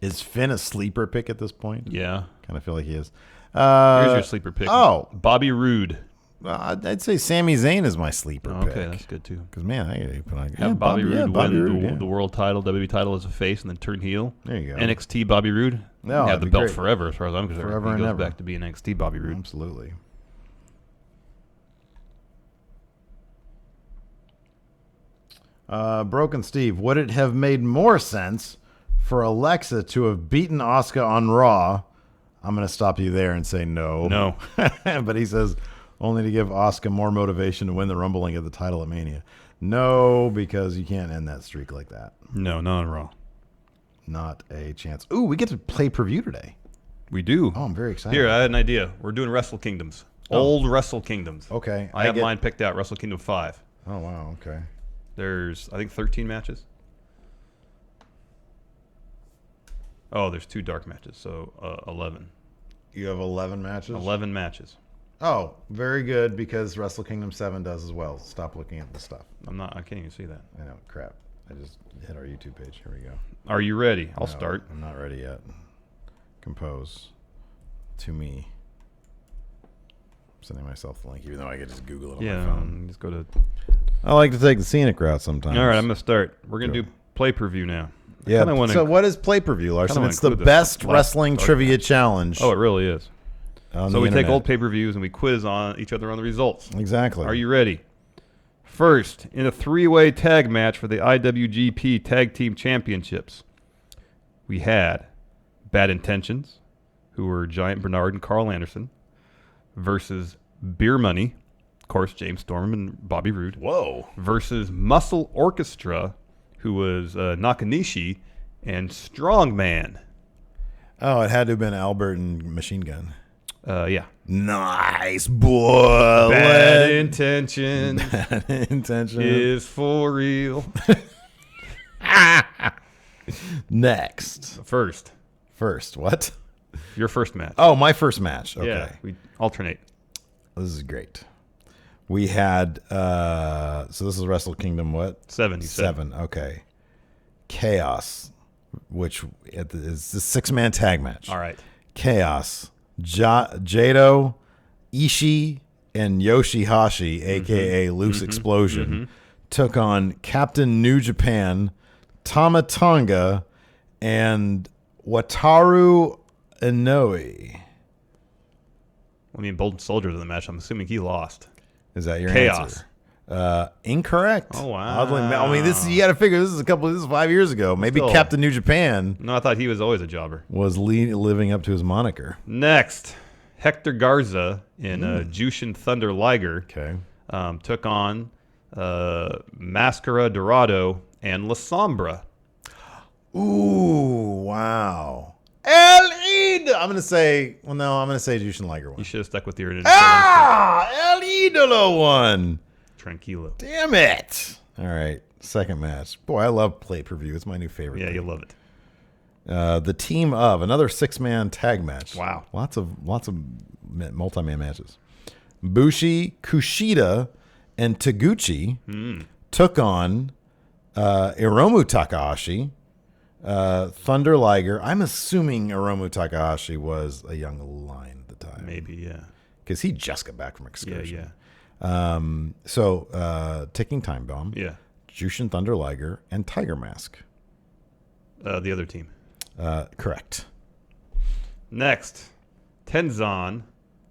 Speaker 3: Is Finn a sleeper pick at this point?
Speaker 4: Yeah.
Speaker 3: Kind of feel like he is.
Speaker 4: Here's your sleeper pick.
Speaker 3: Oh.
Speaker 4: Bobby Roode.
Speaker 3: I'd say Sami Zayn is my sleeper pick.
Speaker 4: Okay, that's good, too.
Speaker 3: Because, man, I put on
Speaker 4: Have Bobby Roode win
Speaker 3: Roode,
Speaker 4: the world title, WWE title as a face, and then turn heel.
Speaker 3: There you go.
Speaker 4: NXT Bobby Roode.
Speaker 3: No,
Speaker 4: have the
Speaker 3: that'd be
Speaker 4: belt
Speaker 3: great.
Speaker 4: forever, as far as I'm concerned.
Speaker 3: Forever
Speaker 4: he
Speaker 3: and
Speaker 4: goes
Speaker 3: ever.
Speaker 4: back to being NXT Bobby Roode.
Speaker 3: Absolutely. Broken Steve, would it have made more sense for Alexa to have beaten Asuka on Raw? I'm going to stop you there and say no.
Speaker 4: No.
Speaker 3: But he says only to give Asuka more motivation to win the Rumble and get the title at Mania. No, because you can't end that streak like that.
Speaker 4: No, not on Raw.
Speaker 3: Not a chance. Ooh, we get to play per view today.
Speaker 4: We do.
Speaker 3: Oh, I'm very excited.
Speaker 4: Here, I had an idea. We're doing Wrestle Kingdoms. Old Wrestle Kingdoms.
Speaker 3: Okay.
Speaker 4: I have mine picked out, Wrestle Kingdom 5.
Speaker 3: Oh, wow. Okay.
Speaker 4: There's, I think, 13 matches. Oh, there's 2 dark matches, so 11.
Speaker 3: You have 11 matches?
Speaker 4: 11 matches.
Speaker 3: Oh, very good, because Wrestle Kingdom 7 does as well. Stop looking at the stuff.
Speaker 4: I can't even see that.
Speaker 3: I know, crap. I just hit our YouTube page. Here we go.
Speaker 4: Are you ready? I'll
Speaker 3: No,
Speaker 4: start.
Speaker 3: I'm not ready yet. Compose. To me. I'm sending myself the link, even though I could just Google it on my phone.
Speaker 4: Just go to...
Speaker 3: I like to take the scenic route sometimes.
Speaker 4: All right, I'm going to start. We're going to do play-per-view now.
Speaker 3: Yeah, so what is pay-per-view, Larson? It's the best wrestling trivia challenge.
Speaker 4: Oh, it really is.
Speaker 3: So
Speaker 4: we take old pay-per-views and we quiz on each other on the results.
Speaker 3: Exactly.
Speaker 4: Are you ready? First, in a 3-way tag match for the IWGP Tag Team Championships, we had Bad Intentions, who were Giant Bernard and Carl Anderson, versus Beer Money, of course, James Storm and Bobby Roode.
Speaker 3: Whoa.
Speaker 4: Versus Muscle Orchestra, who was Nakanishi and Strongman.
Speaker 3: Oh, it had to have been Albert and Machine Gun.
Speaker 4: Yeah.
Speaker 3: Nice, boy.
Speaker 4: Bad Intentions
Speaker 3: Bad Intention
Speaker 4: is for real.
Speaker 3: Next.
Speaker 4: First,
Speaker 3: what?
Speaker 4: your first match.
Speaker 3: Oh, my first match. Okay.
Speaker 4: Yeah, we alternate.
Speaker 3: This is great. We had, so this is Wrestle Kingdom what?
Speaker 4: 7, you said.
Speaker 3: 7, okay. Chaos, which is the 6-man tag match.
Speaker 4: All right.
Speaker 3: Chaos. Jado, Ishii, and Yoshihashi, a.k.a. Loose Explosion, took on Captain New Japan, Tama Tonga, and Wataru Inoue.
Speaker 4: I mean, Bold Soldier in the match. I'm assuming he lost.
Speaker 3: Is that your
Speaker 4: Chaos.
Speaker 3: answer? Incorrect.
Speaker 4: Oh, wow.
Speaker 3: Oddly, I mean, you got to figure this is 5 years ago. Maybe
Speaker 4: Still.
Speaker 3: Captain New Japan
Speaker 4: No, I thought he was always a jobber.
Speaker 3: was living up to his moniker.
Speaker 4: Next, Hector Garza in Jushin Thunder Liger
Speaker 3: Okay.
Speaker 4: took on Mascara Dorado and La Sombra.
Speaker 3: Ooh, wow. El Idolo. I'm going to say Jushin Liger won.
Speaker 4: You should have stuck with your El
Speaker 3: El Idolo won.
Speaker 4: Tranquilo.
Speaker 3: Damn it. All right. Second match. Boy, I love pay-per-view. It's my new favorite.
Speaker 4: Yeah,
Speaker 3: thing.
Speaker 4: you love it.
Speaker 3: The team of another 6-man tag match.
Speaker 4: Wow.
Speaker 3: Lots of multi-man matches. Bushi, Kushida, and Taguchi took on Hiromu Takahashi, Thunder Liger. I'm assuming Hiromu Takahashi was a young lion at the time.
Speaker 4: Maybe, yeah.
Speaker 3: Because he just got back from excursion.
Speaker 4: Yeah.
Speaker 3: So Ticking Time Bomb,
Speaker 4: Yeah.
Speaker 3: Jushin Thunder Liger, and Tiger Mask.
Speaker 4: The other team.
Speaker 3: Correct.
Speaker 4: Next, Tenzan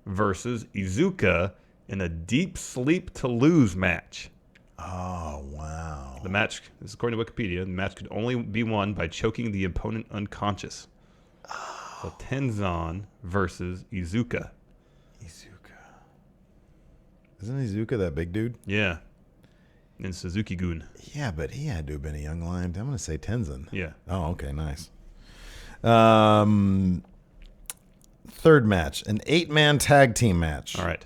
Speaker 4: versus Iizuka in a deep sleep to lose match.
Speaker 3: Oh, wow.
Speaker 4: The match, this is according to Wikipedia, the match could only be won by choking the opponent unconscious. So Tenzan versus Iizuka.
Speaker 3: Isn't Iizuka that big dude?
Speaker 4: Yeah. And Suzuki-gun.
Speaker 3: Yeah, but he had to have been a young lion. I'm going to say Tenzin.
Speaker 4: Yeah.
Speaker 3: Oh, okay, nice. Third match, an 8-man tag team match.
Speaker 4: All right.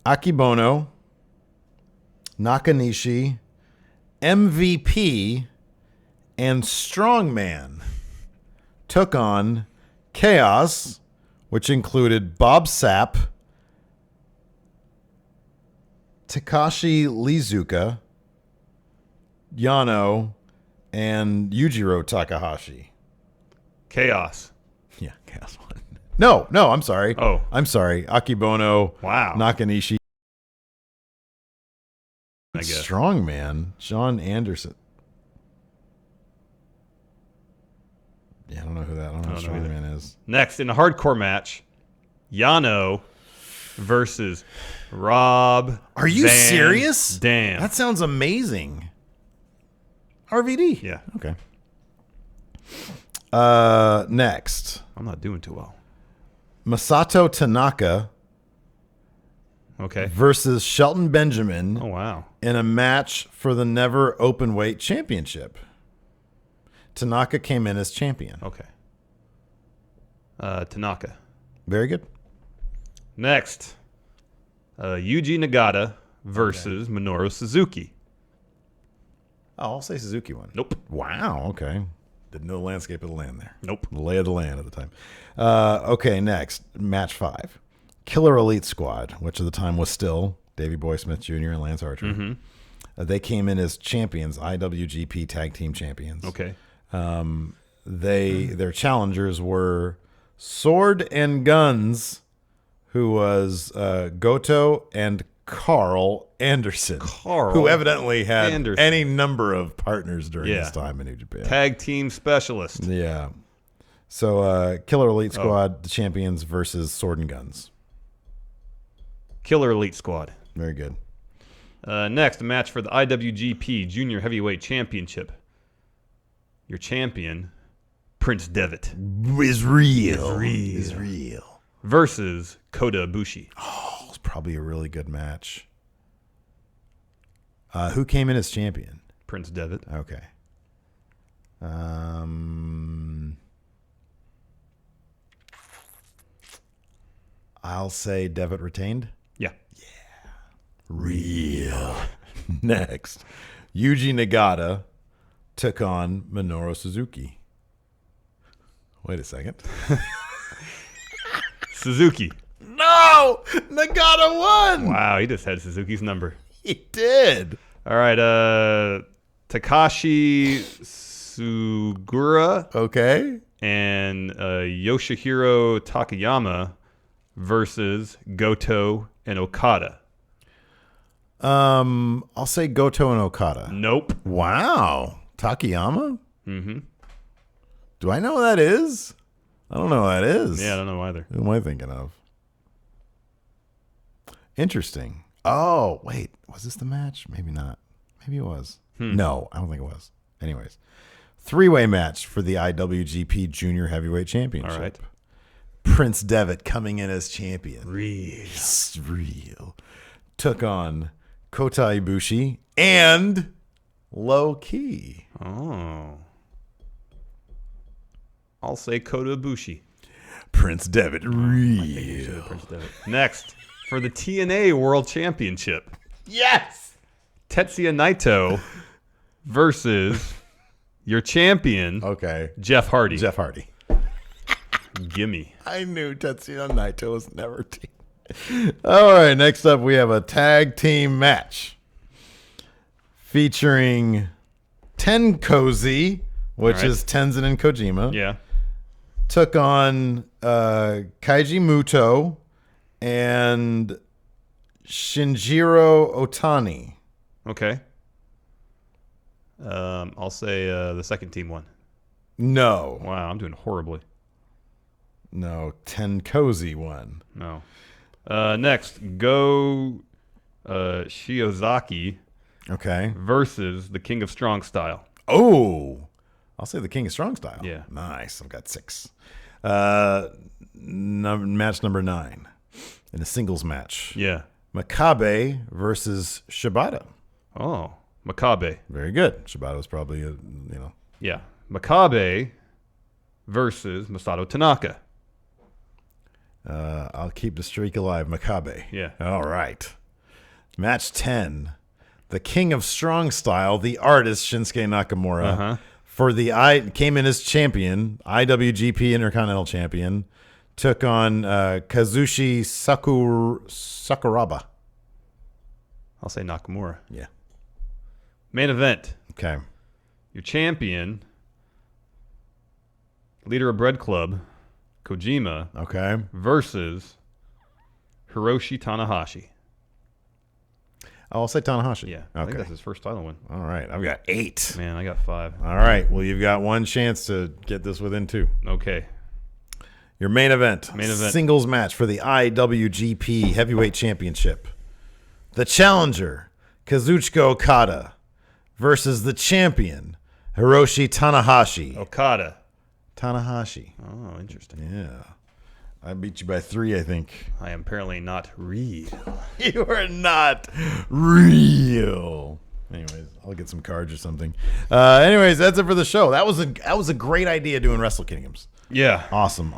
Speaker 3: Akibono, Nakanishi, MVP, and Strongman took on Chaos, which included Bob Sapp, Takashi Lizuka, Yano, and Yujiro Takahashi.
Speaker 4: Chaos.
Speaker 3: Yeah, Chaos won. No, I'm sorry.
Speaker 4: Oh.
Speaker 3: I'm sorry. Akibono,
Speaker 4: Wow.
Speaker 3: Nakanishi,
Speaker 4: I guess.
Speaker 3: Strongman, John Anderson. Yeah, I don't know who that. I don't know who Strongman is.
Speaker 4: Next, in a hardcore match, Yano versus Rob.
Speaker 3: Are you
Speaker 4: Van
Speaker 3: serious?
Speaker 4: Dam.
Speaker 3: That sounds amazing. RVD.
Speaker 4: Yeah.
Speaker 3: Okay. Next,
Speaker 4: I'm not doing too well.
Speaker 3: Masato Tanaka
Speaker 4: Okay.
Speaker 3: versus Shelton Benjamin
Speaker 4: Oh, wow.
Speaker 3: in a match for the Never Openweight Championship. Tanaka came in as champion.
Speaker 4: Okay. Tanaka.
Speaker 3: Very good.
Speaker 4: Next, Yuji Nagata versus Minoru Suzuki.
Speaker 3: Oh, I'll say Suzuki won.
Speaker 4: Nope.
Speaker 3: Wow. Okay. Didn't know the landscape of the land there.
Speaker 4: Nope.
Speaker 3: The lay of the land at the time. Okay, next. Match 5. Killer Elite Squad, which at the time was still Davey Boy Smith Jr. and Lance Archer.
Speaker 4: Mm-hmm.
Speaker 3: They came in as champions, IWGP Tag Team Champions.
Speaker 4: Okay.
Speaker 3: Their challengers were Sword and Guns, who was Goto and Carl Anderson, who evidently had
Speaker 4: Anderson.
Speaker 3: any number of partners during
Speaker 4: Yeah.
Speaker 3: his time in New Japan.
Speaker 4: Tag team specialist.
Speaker 3: Yeah. So Killer Elite Squad, the champions versus Sword and Guns.
Speaker 4: Killer Elite Squad.
Speaker 3: Very good.
Speaker 4: Next, a match for the IWGP Junior Heavyweight Championship. Your champion, Prince Devitt.
Speaker 3: Is real.
Speaker 4: Versus Kota Ibushi.
Speaker 3: Oh, it's probably a really good match. Who came in as champion?
Speaker 4: Prince Devitt.
Speaker 3: Okay. I'll say Devitt retained.
Speaker 4: Yeah.
Speaker 3: Real. Next, Yuji Nagata took on Minoru Suzuki. Wait a second.
Speaker 4: Suzuki.
Speaker 3: No! Nagata won!
Speaker 4: Wow, he just had Suzuki's number.
Speaker 3: He did.
Speaker 4: All right, Takashi Sugura
Speaker 3: Okay.
Speaker 4: and Yoshihiro Takayama versus Goto and Okada.
Speaker 3: I'll say Goto and Okada.
Speaker 4: Nope.
Speaker 3: Wow. Takayama?
Speaker 4: Mm-hmm.
Speaker 3: Do I know who that is? I don't know who that is.
Speaker 4: Yeah, I don't know either.
Speaker 3: Who am I thinking of? Interesting. Oh, wait. Was this the match? Maybe not. Maybe it was. No, I don't think it was. Anyways, 3-way match for the IWGP Junior Heavyweight Championship.
Speaker 4: All right.
Speaker 3: Prince Devitt coming in as champion.
Speaker 4: Real.
Speaker 3: Took on Kota Ibushi and Low Key.
Speaker 4: Oh. I'll say Kota Ibushi.
Speaker 3: Prince Devitt. Real.
Speaker 4: Prince Devitt. Next, for the TNA World Championship,
Speaker 3: Yes.
Speaker 4: Tetsuya Naito versus your champion,
Speaker 3: Okay.
Speaker 4: Jeff Hardy.
Speaker 3: Jeff Hardy.
Speaker 4: Gimme.
Speaker 3: I knew Tetsuya Naito was never team. All right, next up we have a tag team match featuring Tenkozy, which
Speaker 4: right.
Speaker 3: is Tenzin and Kojima.
Speaker 4: Yeah.
Speaker 3: Took on Kaiji Muto and Shinjiro Otani.
Speaker 4: Okay. I'll say the second team won.
Speaker 3: No.
Speaker 4: Wow, I'm doing horribly.
Speaker 3: No, Tenkozy won.
Speaker 4: No. Next, Go Shiozaki
Speaker 3: Okay.
Speaker 4: versus the King of Strong Style.
Speaker 3: Oh, I'll say the King of Strong Style.
Speaker 4: Yeah.
Speaker 3: Nice. I've got 6. Match number 9 in a singles match.
Speaker 4: Yeah.
Speaker 3: Makabe versus Shibata.
Speaker 4: Oh, Makabe.
Speaker 3: Very good. Shibata was probably
Speaker 4: Yeah. Makabe versus Masato Tanaka.
Speaker 3: I'll keep the streak alive. Makabe.
Speaker 4: Yeah.
Speaker 3: All right. Match 10. The King of Strong Style, the artist Shinsuke Nakamura, came in as champion, IWGP Intercontinental Champion, took on Kazushi Sakuraba.
Speaker 4: I'll say Nakamura.
Speaker 3: Yeah.
Speaker 4: Main event.
Speaker 3: Okay.
Speaker 4: Your champion, leader of Bread Club, Kojima,
Speaker 3: Okay.
Speaker 4: versus Hiroshi Tanahashi.
Speaker 3: I'll say Tanahashi.
Speaker 4: Yeah. I think
Speaker 3: Okay.
Speaker 4: that's his first title win.
Speaker 3: All right. I've got 8.
Speaker 4: Man, I got 5.
Speaker 3: All right. Well, you've got one chance to get this within 2.
Speaker 4: Okay.
Speaker 3: Your main event.
Speaker 4: Main event.
Speaker 3: Singles match for the IWGP Heavyweight Championship. The challenger, Kazuchika Okada, versus the champion, Hiroshi Tanahashi.
Speaker 4: Okada.
Speaker 3: Tanahashi.
Speaker 4: Oh, interesting.
Speaker 3: Yeah. I beat you by 3, I think.
Speaker 4: I am apparently not real.
Speaker 3: You are not real. Anyways, I'll get some cards or something. Anyways, that's it for the show. That was a great idea doing Wrestle Kingdoms.
Speaker 4: Yeah.
Speaker 3: Awesome.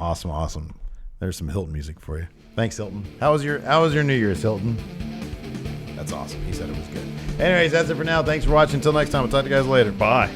Speaker 3: There's some Hilton music for you. Thanks, Hilton. How was your New Year's, Hilton? That's awesome. He said it was good. Anyways, that's it for now. Thanks for watching. Until next time, we'll talk to you guys later.
Speaker 4: Bye.